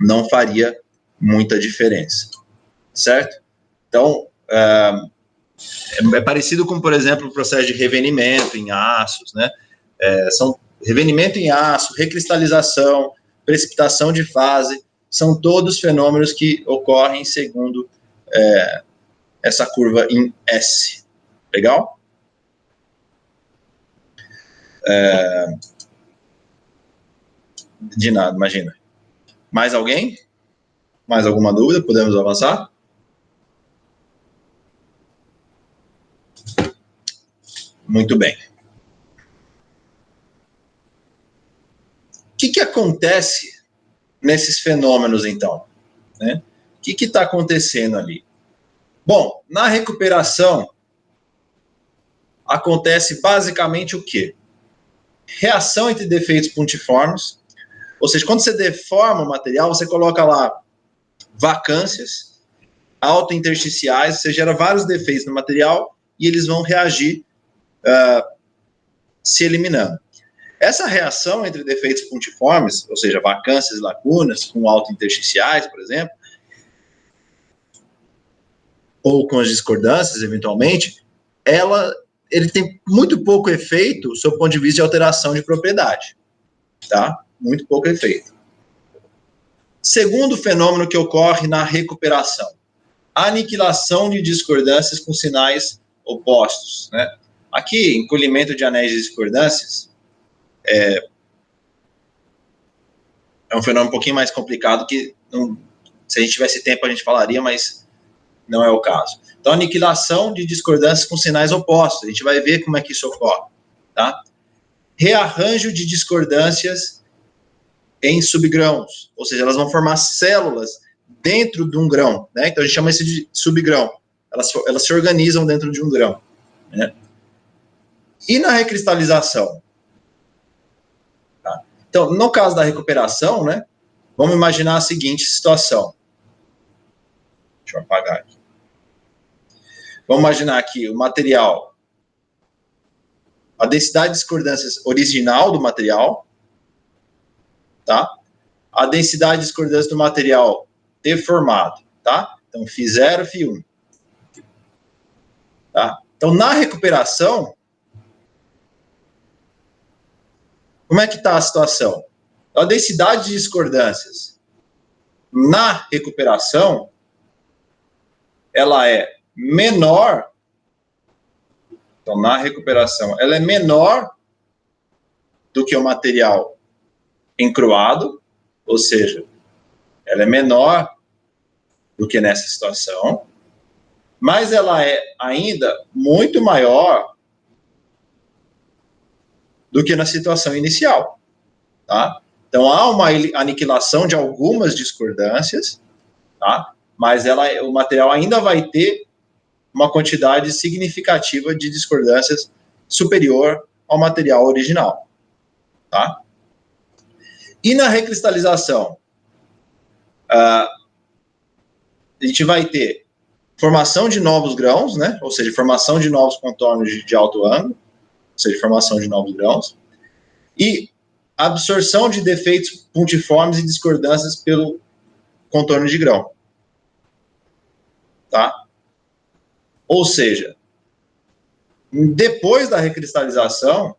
Não faria muita diferença, certo? Então, é parecido com, por exemplo, o processo de revenimento em aços, né? São revenimento em aço, recristalização, precipitação de fase, são todos fenômenos que ocorrem segundo essa curva em S. Legal? De nada, imagina. Mais alguém? Mais alguma dúvida? Podemos avançar? Muito bem. O que acontece nesses fenômenos, então? Né? O que está acontecendo ali? Bom, na recuperação, acontece basicamente o quê? Reação entre defeitos pontiformes, ou seja, quando você deforma o material, você coloca lá vacâncias autointersticiais, você gera vários defeitos no material e eles vão reagir se eliminando. Essa reação entre defeitos pontiformes, ou seja, vacâncias e lacunas, com autointersticiais, por exemplo, ou com as discordâncias, eventualmente, ele tem muito pouco efeito sob o ponto de vista de alteração de propriedade. Tá? Muito pouco efeito. Segundo fenômeno que ocorre na recuperação, aniquilação de discordâncias com sinais opostos. Né? Aqui, encolhimento de anéis de discordâncias é um fenômeno um pouquinho mais complicado que, se a gente tivesse tempo, a gente falaria, mas Não é o caso. Então, aniquilação de discordâncias com sinais opostos. A gente vai ver como é que isso ocorre. Tá? Rearranjo de discordâncias em subgrãos. Ou seja, elas vão formar células dentro de um grão. Né? Então, a gente chama isso de subgrão. Elas se organizam dentro de um grão. Né? E na recristalização? Tá? Então, no caso da recuperação, né, vamos imaginar a seguinte situação. Deixa eu apagar aqui. Vamos imaginar aqui o material, a densidade de discordâncias original do material, tá? A densidade de discordância do material deformado, tá? Então, φ0, φ1. Tá? Então, na recuperação, como é que está a situação? A densidade de discordâncias na recuperação, ela é menor. Então, na recuperação, ela é menor do que o material encruado, ou seja, ela é menor do que nessa situação, mas ela é ainda muito maior do que na situação inicial, tá? Então, há uma aniquilação de algumas discordâncias, tá? Mas o material ainda vai ter uma quantidade significativa de discordâncias superior ao material original, tá? E na recristalização, a gente vai ter formação de novos grãos, né? Ou seja, formação de novos contornos de alto ângulo, ou seja, formação de novos grãos, e absorção de defeitos pontiformes e discordâncias pelo contorno de grão, tá? Ou seja, depois da recristalização,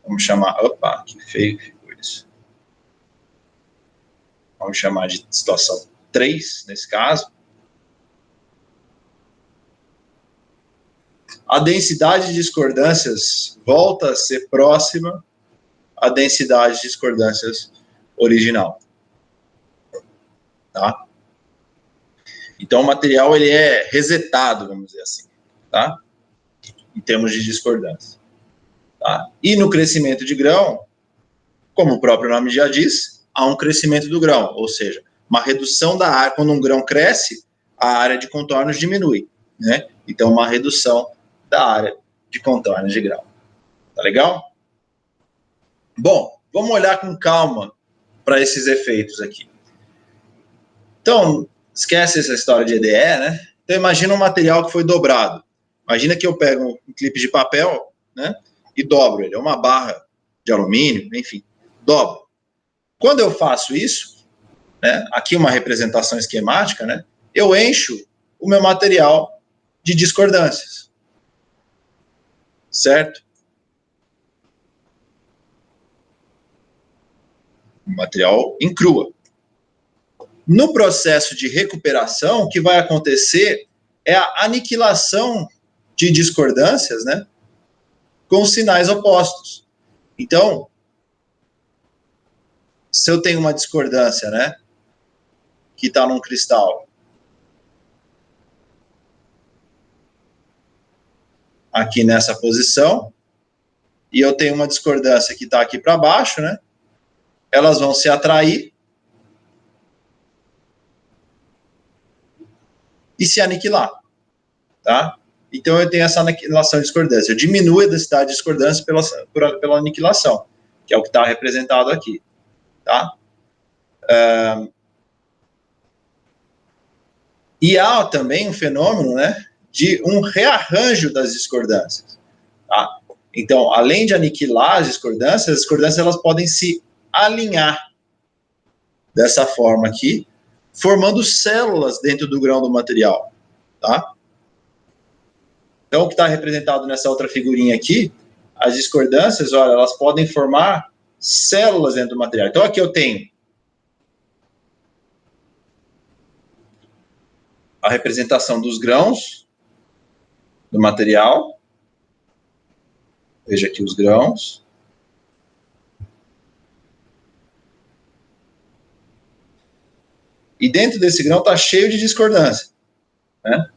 vamos chamar, opa, que feio que ficou isso. Vamos chamar de situação 3, nesse caso. A densidade de discordâncias volta a ser próxima à densidade de discordâncias original. Tá? Então, o material ele é resetado, vamos dizer assim, tá? Em termos de discordância. Tá? E no crescimento de grão, como o próprio nome já diz, há um crescimento do grão, ou seja, uma redução da área. Quando um grão cresce, a área de contornos diminui, né? Então, uma redução da área de contornos de grão. Tá legal? Bom, vamos olhar com calma para esses efeitos aqui. Então, esquece essa história de EDE, né? Então, imagina um material que foi dobrado. Imagina que eu pego um clipe de papel, né? E dobro ele. É uma barra de alumínio, enfim, dobro. Quando eu faço isso, né? Aqui uma representação esquemática, né? Eu encho o meu material de discordâncias. Certo? O material encrua. No processo de recuperação, o que vai acontecer é a aniquilação de discordâncias, né, com sinais opostos. Então, se eu tenho uma discordância, né, que está num cristal, aqui nessa posição, e eu tenho uma discordância que está aqui para baixo, né, elas vão se atrair e se aniquilar, tá? Então, eu tenho essa aniquilação de discordância. Eu diminuo a densidade de discordância pela aniquilação, que é o que está representado aqui, tá? E há também um fenômeno, né, de um rearranjo das discordâncias, tá? Então, além de aniquilar as discordâncias elas podem se alinhar dessa forma aqui, formando células dentro do grão do material, tá? Então, o que está representado nessa outra figurinha aqui, as discordâncias, olha, elas podem formar células dentro do material. Então, aqui eu tenho a representação dos grãos do material. Veja aqui os grãos. E dentro desse grão está cheio de discordância, né?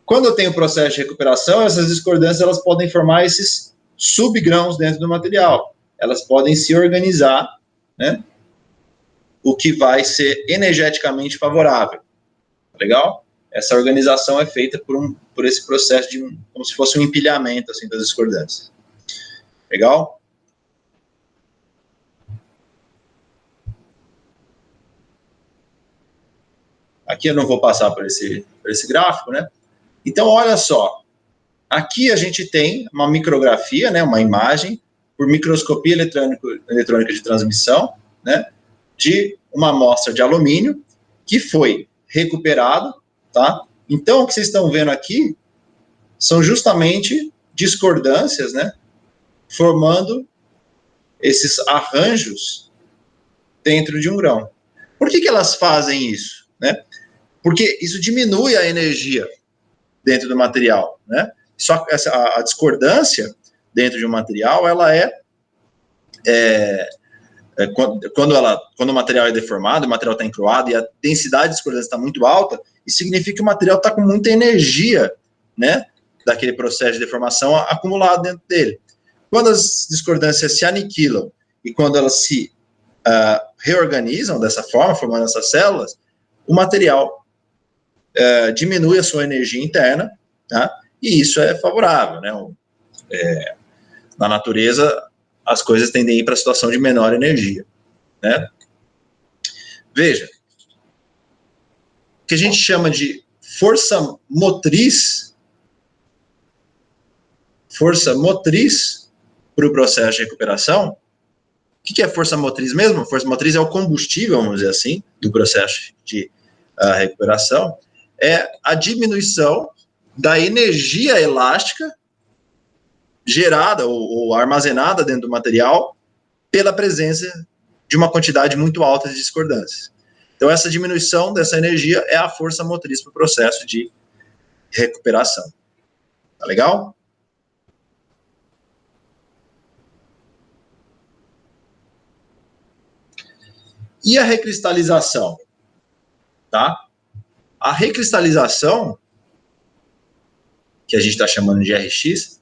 Quando eu tenho processo de recuperação, essas discordâncias elas podem formar esses subgrãos dentro do material. Elas podem se organizar, né? O que vai ser energeticamente favorável. Legal? Essa organização é feita por esse processo de como se fosse um empilhamento assim, das discordâncias. Legal? Aqui eu não vou passar por esse gráfico, né? Então, olha só. Aqui a gente tem uma micrografia, né, uma imagem, por microscopia eletrônica de transmissão, né, de uma amostra de alumínio que foi recuperado, tá? Então, o que vocês estão vendo aqui são justamente discordâncias, né, formando esses arranjos dentro de um grão. Por que elas fazem isso, né? Porque isso diminui a energia dentro do material, né? Só a discordância dentro de um material, ela quando o material é deformado, o material está encruado e a densidade de discordância está muito alta, isso significa que o material está com muita energia, né, daquele processo de deformação acumulado dentro dele. Quando as discordâncias se aniquilam e quando elas se reorganizam dessa forma, formando essas células, o material diminui a sua energia interna, tá? E isso é favorável, né? Na natureza, as coisas tendem a ir para a situação de menor energia, né? Veja, o que a gente chama de força motriz para o processo de recuperação. O que é força motriz mesmo? Força motriz é o combustível, vamos dizer assim, do processo de recuperação, é a diminuição da energia elástica gerada ou armazenada dentro do material pela presença de uma quantidade muito alta de discordâncias. Então, essa diminuição dessa energia é a força motriz para o processo de recuperação. Tá legal? E a recristalização? Tá? A recristalização, que a gente está chamando de RX,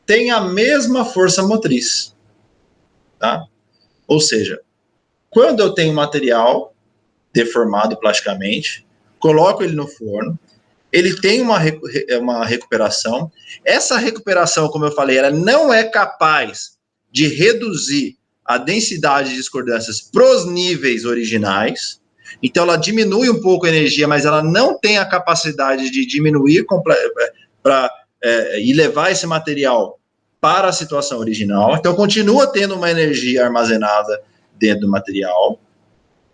tem a mesma força motriz. Tá? Ou seja, quando eu tenho material deformado plasticamente, coloco ele no forno, ele tem uma recuperação. Essa recuperação, como eu falei, ela não é capaz de reduzir a densidade de discordâncias para os níveis originais. Então, ela diminui um pouco a energia, mas ela não tem a capacidade de diminuir e levar esse material para a situação original. Então, continua tendo uma energia armazenada dentro do material.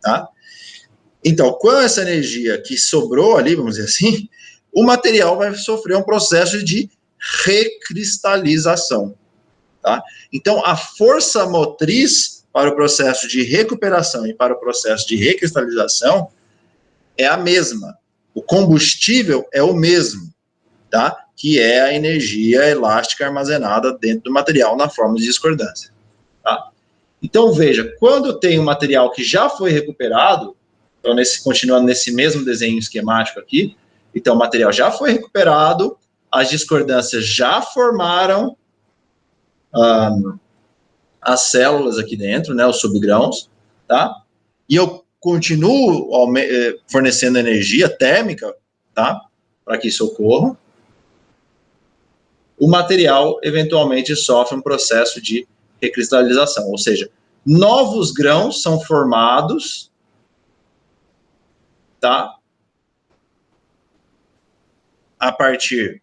Tá? Então, com essa energia que sobrou ali, vamos dizer assim, o material vai sofrer um processo de recristalização. Tá? Então, a força motriz para o processo de recuperação e para o processo de recristalização é a mesma. O combustível é o mesmo, tá? Que é a energia elástica armazenada dentro do material na forma de discordância. Tá? Então, veja, quando tem um material que já foi recuperado, então, continuando nesse mesmo desenho esquemático aqui, então o material já foi recuperado, as discordâncias já formaram as células aqui dentro, né, os subgrãos, tá? E eu continuo fornecendo energia térmica, tá? Para que isso ocorra. O material, eventualmente, sofre um processo de recristalização, ou seja, novos grãos são formados, tá? A partir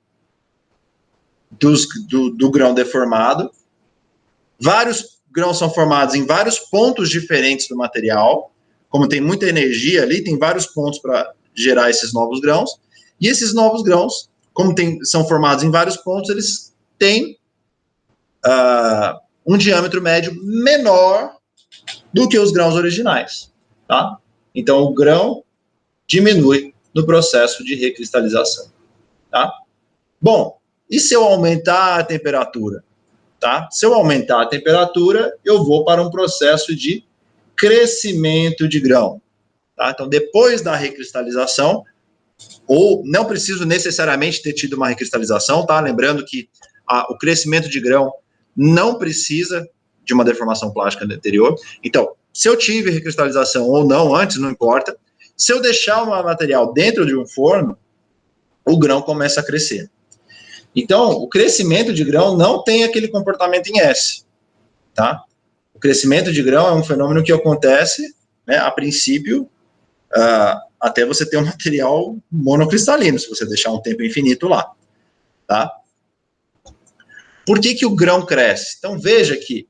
do grão deformado. Vários grãos são formados em vários pontos diferentes do material. Como tem muita energia ali, tem vários pontos para gerar esses novos grãos. E esses novos grãos, como são formados em vários pontos, eles têm um diâmetro médio menor do que os grãos originais. Tá? Então, o grão diminui no processo de recristalização. Tá? Bom, e se eu aumentar a temperatura? Tá? Se eu aumentar a temperatura, eu vou para um processo de crescimento de grão. tá? Então, depois da recristalização, ou não preciso necessariamente ter tido uma recristalização, tá? Lembrando que o crescimento de grão não precisa de uma deformação plástica anterior. Então, se eu tive recristalização ou não antes, não importa. Se eu deixar o material dentro de um forno, o grão começa a crescer. Então, o crescimento de grão não tem aquele comportamento em S, tá? O crescimento de grão é um fenômeno que acontece, né, a princípio, até você ter um material monocristalino, se você deixar um tempo infinito lá, tá? Por que o grão cresce? Então, veja que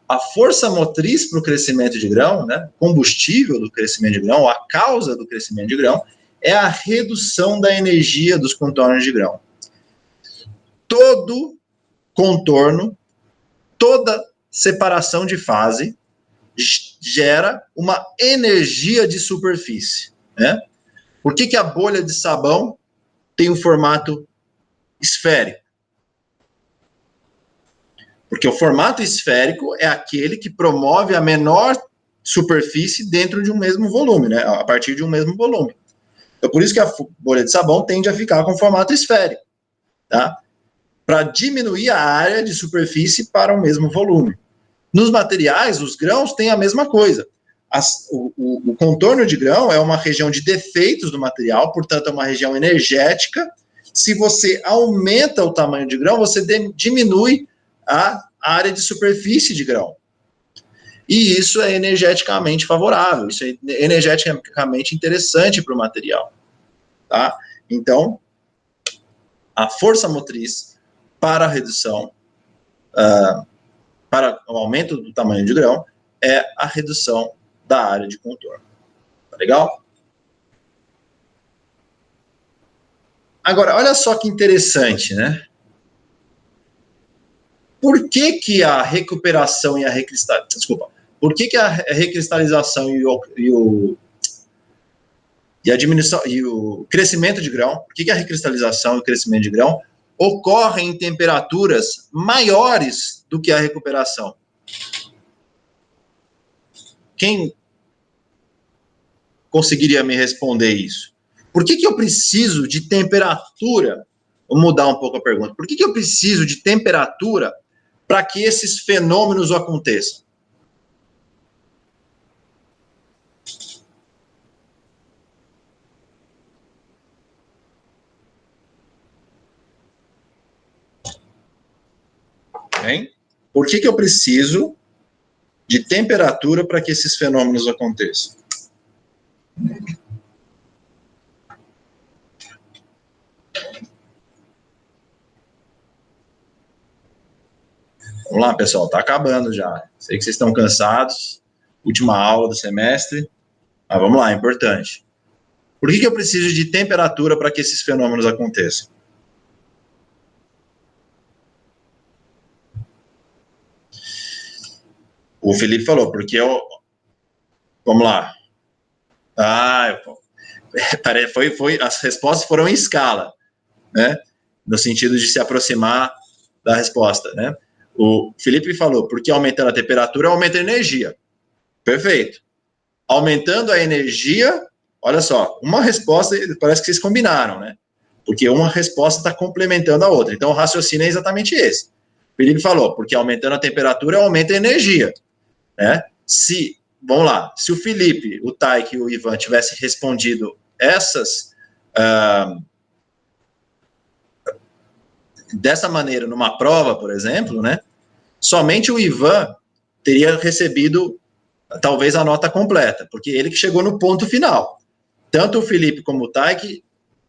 a força motriz para o crescimento de grão, né, combustível do crescimento de grão, a causa do crescimento de grão, é a redução da energia dos contornos de grão. Todo contorno, toda separação de fase gera uma energia de superfície, né? Por que a bolha de sabão tem um formato esférico? Porque o formato esférico é aquele que promove a menor superfície dentro de um mesmo volume, né? A partir de um mesmo volume. Então, por isso que a bolha de sabão tende a ficar com formato esférico, tá? Para diminuir a área de superfície para o mesmo volume. Nos materiais, os grãos têm a mesma coisa. O contorno de grão é uma região de defeitos do material, portanto, é uma região energética. Se você aumenta o tamanho de grão, você diminui a área de superfície de grão. E isso é energeticamente favorável, isso é energeticamente interessante para o material. Tá? Então, a força motriz para a redução, para o aumento do tamanho de grão, é a redução da área de contorno. Tá legal? Agora, olha só que interessante, né? Por que a recuperação e a recristalização... Desculpa. Por que a recristalização e a diminuição e o crescimento de grão, por que a recristalização e o crescimento de grão ocorrem em temperaturas maiores do que a recuperação? Quem conseguiria me responder isso? Por que eu preciso de temperatura? Vou mudar um pouco a pergunta. Por que eu preciso de temperatura para que esses fenômenos aconteçam? Bem, por que eu preciso de temperatura para que esses fenômenos aconteçam? Vamos lá, pessoal, está acabando já. Sei que vocês estão cansados, última aula do semestre, mas vamos lá, é importante. Por que eu preciso de temperatura para que esses fenômenos aconteçam? O Felipe falou, porque eu... Vamos lá. As respostas foram em escala, né? No sentido de se aproximar da resposta, né? O Felipe falou, porque aumentando a temperatura, aumenta a energia. Perfeito. Aumentando a energia, olha só, uma resposta, parece que vocês combinaram, né? Porque uma resposta está complementando a outra. Então, o raciocínio é exatamente esse. O Felipe falou, porque aumentando a temperatura, aumenta a energia, né? Vamos lá, se o Felipe, o Taik e o Ivan tivessem respondido dessa maneira numa prova, por exemplo, né? Somente o Ivan teria recebido talvez a nota completa, porque ele que chegou no ponto final. Tanto o Felipe como o Taik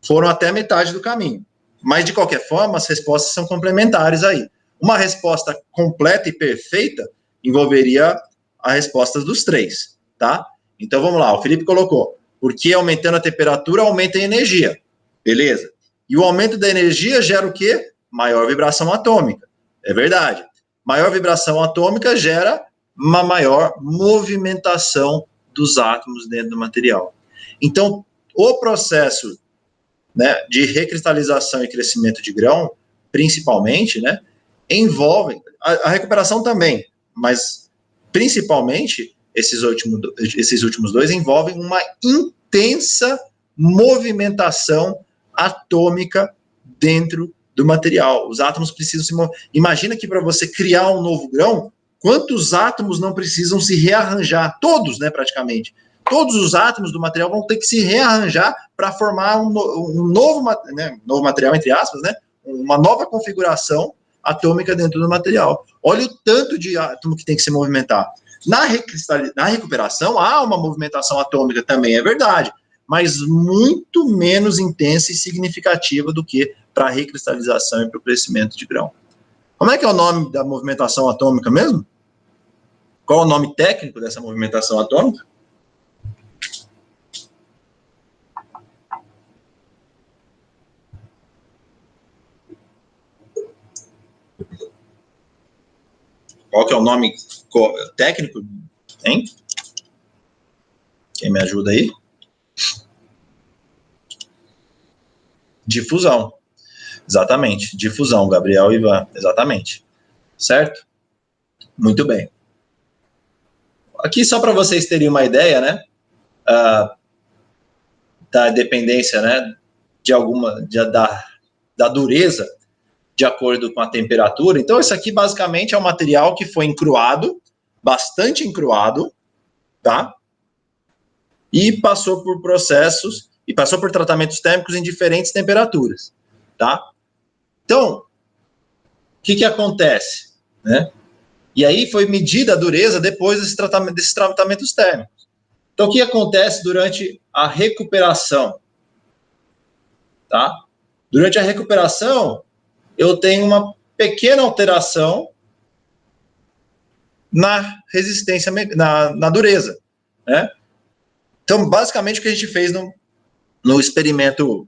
foram até a metade do caminho. Mas, de qualquer forma, as respostas são complementares aí. Uma resposta completa e perfeita envolveria a resposta dos três, tá? Então, vamos lá, o Felipe colocou, porque aumentando a temperatura, aumenta a energia. Beleza. E o aumento da energia gera o quê? Maior vibração atômica. É verdade. Maior vibração atômica gera uma maior movimentação dos átomos dentro do material. Então, o processo, né, de recristalização e crescimento de grão, principalmente, né, envolve a recuperação também, mas principalmente esses últimos dois envolvem uma intensa movimentação atômica dentro do material. Os átomos precisam se mover. Imagina que para você criar um novo grão, quantos átomos não precisam se rearranjar? Todos, né, praticamente. Todos os átomos do material vão ter que se rearranjar para formar um novo material, entre aspas, né, uma nova configuração atômica dentro do material. Olha o tanto de átomo que tem que se movimentar. Na recuperação, há uma movimentação atômica também, é verdade, mas muito menos intensa e significativa do que para a recristalização e para o crescimento de grão. Como é que é o nome da movimentação atômica mesmo? Qual é o nome técnico dessa movimentação atômica? Qual que é o nome técnico, hein? Quem me ajuda aí? Difusão. Exatamente, difusão, Gabriel e Ivan, exatamente. Certo? Muito bem. Aqui, só para vocês terem uma ideia, né, da dependência, né, da dureza, de acordo com a temperatura. Então, isso aqui basicamente é um material que foi encruado, bastante encruado, tá? E passou por processos, e passou por tratamentos térmicos em diferentes temperaturas, tá? Então, o que acontece, né? E aí foi medida a dureza depois desses tratamentos térmicos. Então, o que acontece durante a recuperação, tá? Durante a recuperação, eu tenho uma pequena alteração na resistência, na dureza, né? Então, basicamente, o que a gente fez no experimento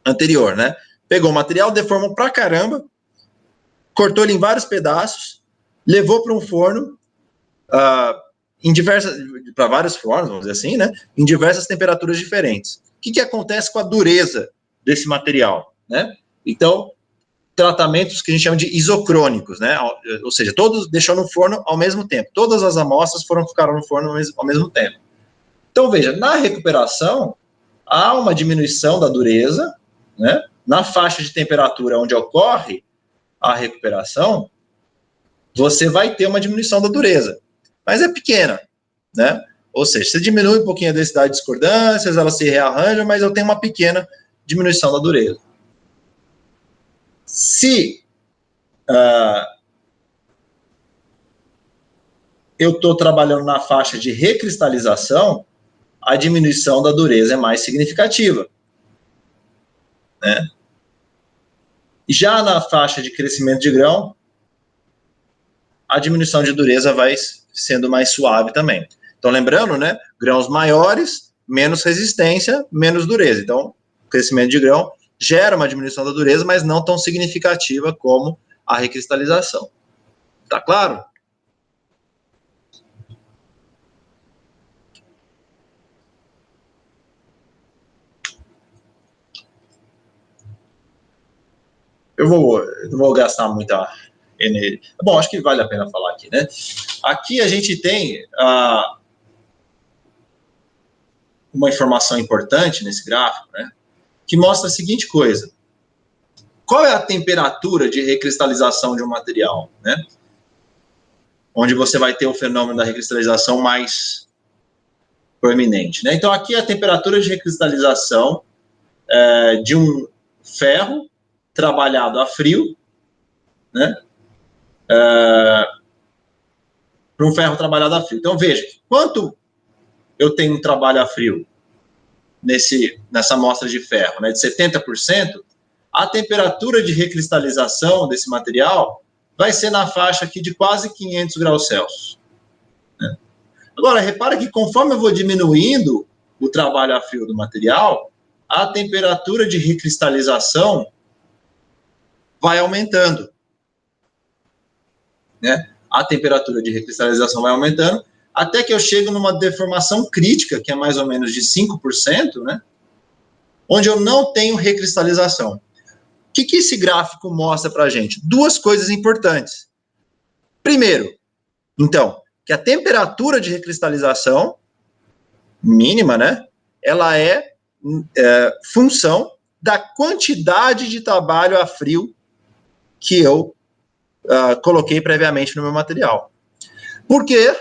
anterior, né? Pegou o material, deformou pra caramba, cortou ele em vários pedaços, levou para um forno, para vários fornos, vamos dizer assim, né? Em diversas temperaturas diferentes. O que acontece com a dureza desse material, né? Então, tratamentos que a gente chama de isocrônicos, né? Ou seja, todos deixou no forno ao mesmo tempo. Todas as amostras ficaram no forno ao mesmo tempo. Então, veja, na recuperação, há uma diminuição da dureza, né? Na faixa de temperatura onde ocorre a recuperação, você vai ter uma diminuição da dureza, mas é pequena, né? Ou seja, você diminui um pouquinho a densidade de discordâncias, elas se rearranjam, mas eu tenho uma pequena diminuição da dureza. Se eu estou trabalhando na faixa de recristalização, a diminuição da dureza é mais significativa, né? Já na faixa de crescimento de grão, a diminuição de dureza vai sendo mais suave também. Então, lembrando, né, grãos maiores, menos resistência, menos dureza. Então, o crescimento de grão gera uma diminuição da dureza, mas não tão significativa como a recristalização. Tá claro? Eu não vou gastar muita energia. Bom, acho que vale a pena falar aqui, né? Aqui a gente tem uma informação importante nesse gráfico, né? Que mostra a seguinte coisa. Qual é a temperatura de recristalização de um material, né? Onde você vai ter o fenômeno da recristalização mais proeminente, né? Então, aqui é a temperatura de recristalização de um ferro trabalhado a frio, né? Para um ferro trabalhado a frio. Então, veja, quanto eu tenho um trabalho a frio nessa amostra de ferro, né, de 70%, a temperatura de recristalização desse material vai ser na faixa aqui de quase 500 graus Celsius. Né? Agora, repara que conforme eu vou diminuindo o trabalho a frio do material, a temperatura de recristalização vai aumentando. Né? A temperatura de recristalização vai aumentando, até que eu chego numa deformação crítica, que é mais ou menos de 5%, né? Onde eu não tenho recristalização. O que esse gráfico mostra para a gente? Duas coisas importantes. Primeiro, então, que a temperatura de recristalização mínima, né, ela é função da quantidade de trabalho a frio que eu coloquei previamente no meu material. Por quê?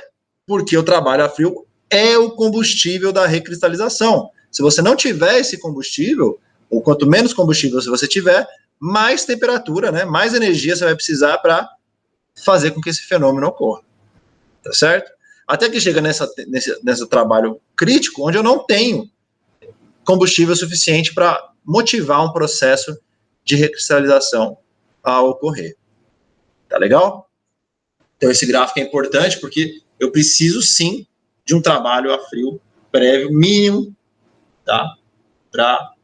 Porque o trabalho a frio é o combustível da recristalização. Se você não tiver esse combustível, ou quanto menos combustível você tiver, mais temperatura, né, mais energia você vai precisar para fazer com que esse fenômeno ocorra. Tá certo? Até que chega nesse trabalho crítico, onde eu não tenho combustível suficiente para motivar um processo de recristalização a ocorrer. Tá legal? Então, esse gráfico é importante porque eu preciso, sim, de um trabalho a frio prévio mínimo, tá? Para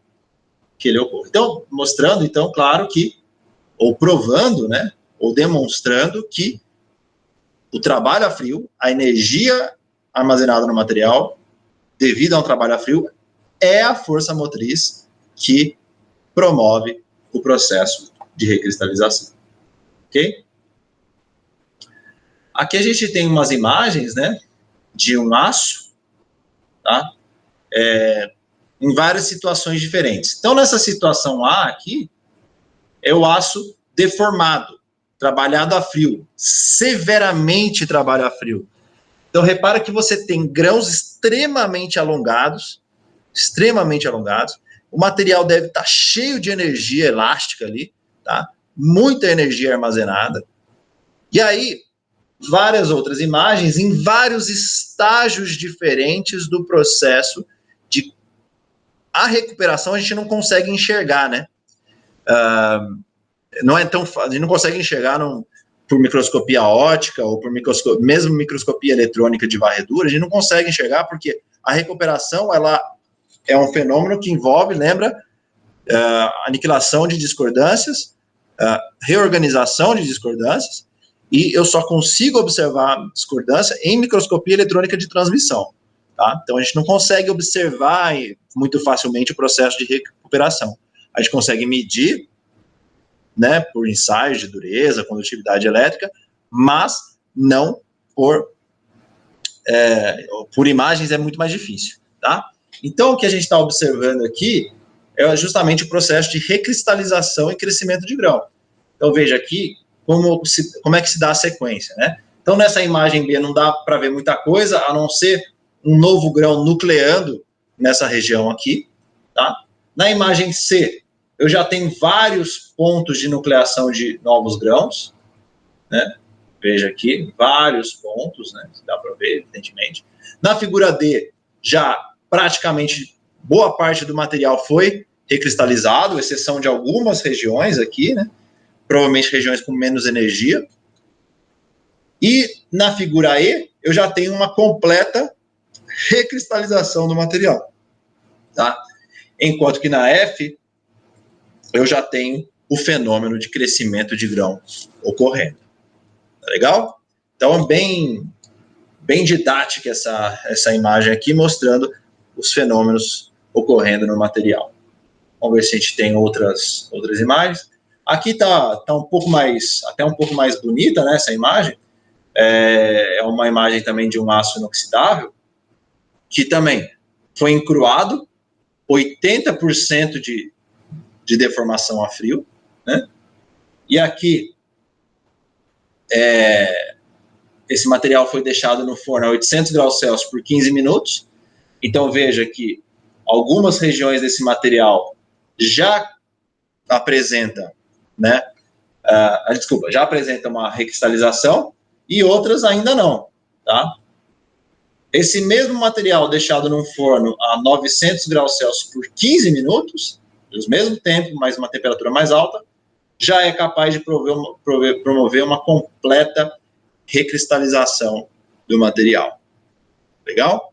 que ele ocorra. Então, mostrando, então, claro que, ou provando, né, ou demonstrando que o trabalho a frio, a energia armazenada no material, devido a um trabalho a frio, é a força motriz que promove o processo de recristalização. Ok? Aqui a gente tem umas imagens, né, de um aço, tá? Em várias situações diferentes. Então, nessa situação A aqui, é o aço deformado, trabalhado a frio, severamente trabalhado a frio. Então, repara que você tem grãos extremamente alongados, o material deve estar cheio de energia elástica ali, tá? Muita energia armazenada. E aí, várias outras imagens em vários estágios diferentes do processo de a recuperação a gente não consegue enxergar, né? Não é tão fácil, a gente não consegue enxergar por microscopia óptica ou por mesmo microscopia eletrônica de varredura, a gente não consegue enxergar porque a recuperação, ela é um fenômeno que envolve, lembra, aniquilação de discordâncias, reorganização de discordâncias, e eu só consigo observar discordância em microscopia eletrônica de transmissão. Tá? Então, a gente não consegue observar muito facilmente o processo de recuperação. A gente consegue medir, né, por ensaios de dureza, condutividade elétrica, mas não por imagens é muito mais difícil. Tá? Então, o que a gente está observando aqui é justamente o processo de recristalização e crescimento de grão. Então, veja aqui como é que se dá a sequência, né? Então, nessa imagem B não dá para ver muita coisa, a não ser um novo grão nucleando nessa região aqui, tá? Na imagem C, eu já tenho vários pontos de nucleação de novos grãos, né? Veja aqui, vários pontos, né? Dá para ver, evidentemente. Na figura D, já praticamente boa parte do material foi recristalizado, exceção de algumas regiões aqui, né? Provavelmente regiões com menos energia. E na figura E, eu já tenho uma completa recristalização do material. Tá? Enquanto que na F, eu já tenho o fenômeno de crescimento de grão ocorrendo. Tá legal? Então, bem didática essa imagem aqui, mostrando os fenômenos ocorrendo no material. Vamos ver se a gente tem outras imagens. Aqui está até um pouco mais bonita, né, essa imagem. É uma imagem também de um aço inoxidável, que também foi encruado, 80% de deformação a frio, né? E aqui, esse material foi deixado no forno a 800 graus Celsius por 15 minutos. Então, veja que algumas regiões desse material já apresentam, né? Já apresenta uma recristalização e outras ainda não, tá? Esse mesmo material deixado num forno a 900 graus Celsius por 15 minutos, no mesmo tempo, mas uma temperatura mais alta, já é capaz de promover uma completa recristalização do material. Legal?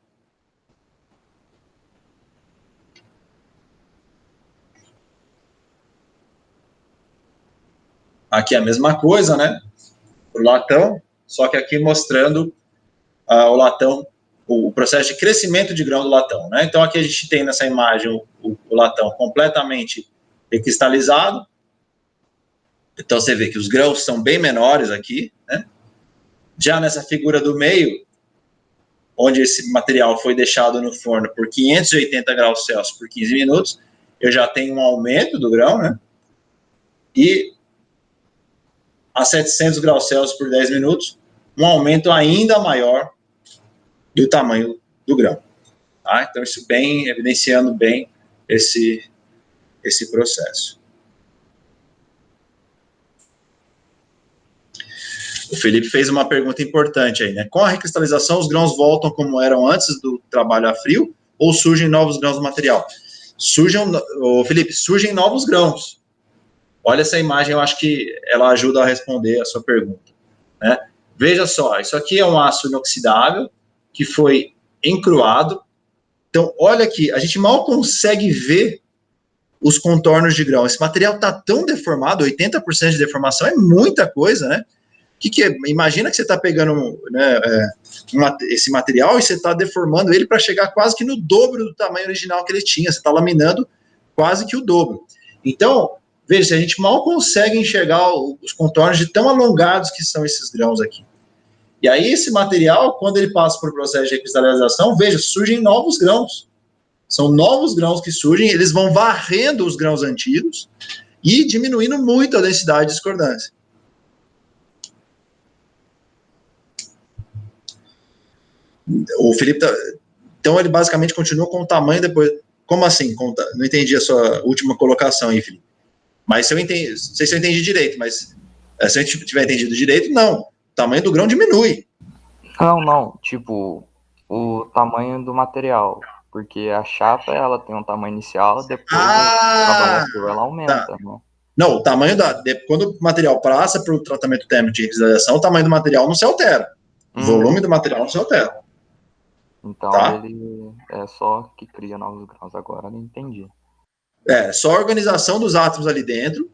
Aqui é a mesma coisa, né? O latão, só que aqui mostrando o latão, o processo de crescimento de grão do latão, né? Então aqui a gente tem nessa imagem o latão completamente recristalizado. Então você vê que os grãos são bem menores aqui, né? Já nessa figura do meio, onde esse material foi deixado no forno por 580 graus Celsius por 15 minutos, eu já tenho um aumento do grão, né? E a 700 graus Celsius por 10 minutos, um aumento ainda maior do tamanho do grão. Tá? Então, isso bem, evidenciando bem esse processo. O Felipe fez uma pergunta importante aí, né? Com a recristalização, os grãos voltam como eram antes do trabalho a frio ou surgem novos grãos do material? Felipe, surgem novos grãos. Olha essa imagem, eu acho que ela ajuda a responder a sua pergunta, né? Veja só, isso aqui é um aço inoxidável que foi encruado. Então, olha aqui, a gente mal consegue ver os contornos de grão. Esse material está tão deformado, 80% de deformação é muita coisa, né? Que é? Imagina que você está pegando, né, esse material e você está deformando ele para chegar quase que no dobro do tamanho original que ele tinha. Você está laminando quase que o dobro. Então, veja, a gente mal consegue enxergar os contornos de tão alongados que são esses grãos aqui. E aí esse material, quando ele passa por processo de recristalização, veja, surgem novos grãos. São novos grãos que surgem, eles vão varrendo os grãos antigos e diminuindo muito a densidade de discordância. O Felipe, então ele basicamente continua com o tamanho depois. Como assim? Não entendi a sua última colocação aí, Felipe. Mas se eu entendi, não sei se eu entendi direito, mas se eu tiver entendido direito, não. O tamanho do grão diminui. Não, tipo, o tamanho do material. Porque a chapa, ela tem um tamanho inicial, depois o trabalho a frio, ela aumenta, tá. né? Não, o tamanho quando o material passa para o tratamento térmico de recristalização, o tamanho do material não se altera. O volume do material não se altera. Então, tá? Ele é só que cria novos grãos. Agora eu entendi. Só a organização dos átomos ali dentro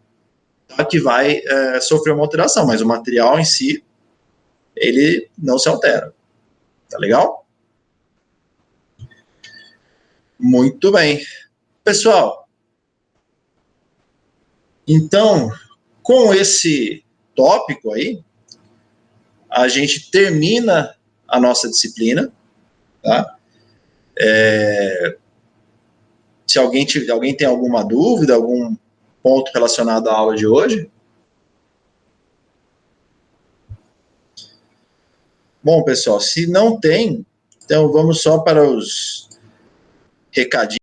que vai sofrer uma alteração, mas o material em si, ele não se altera. Tá legal? Muito bem. Pessoal, então, com esse tópico aí, a gente termina a nossa disciplina, tá? Se alguém tem alguma dúvida, algum ponto relacionado à aula de hoje? Bom, pessoal, se não tem, então vamos só para os recadinhos.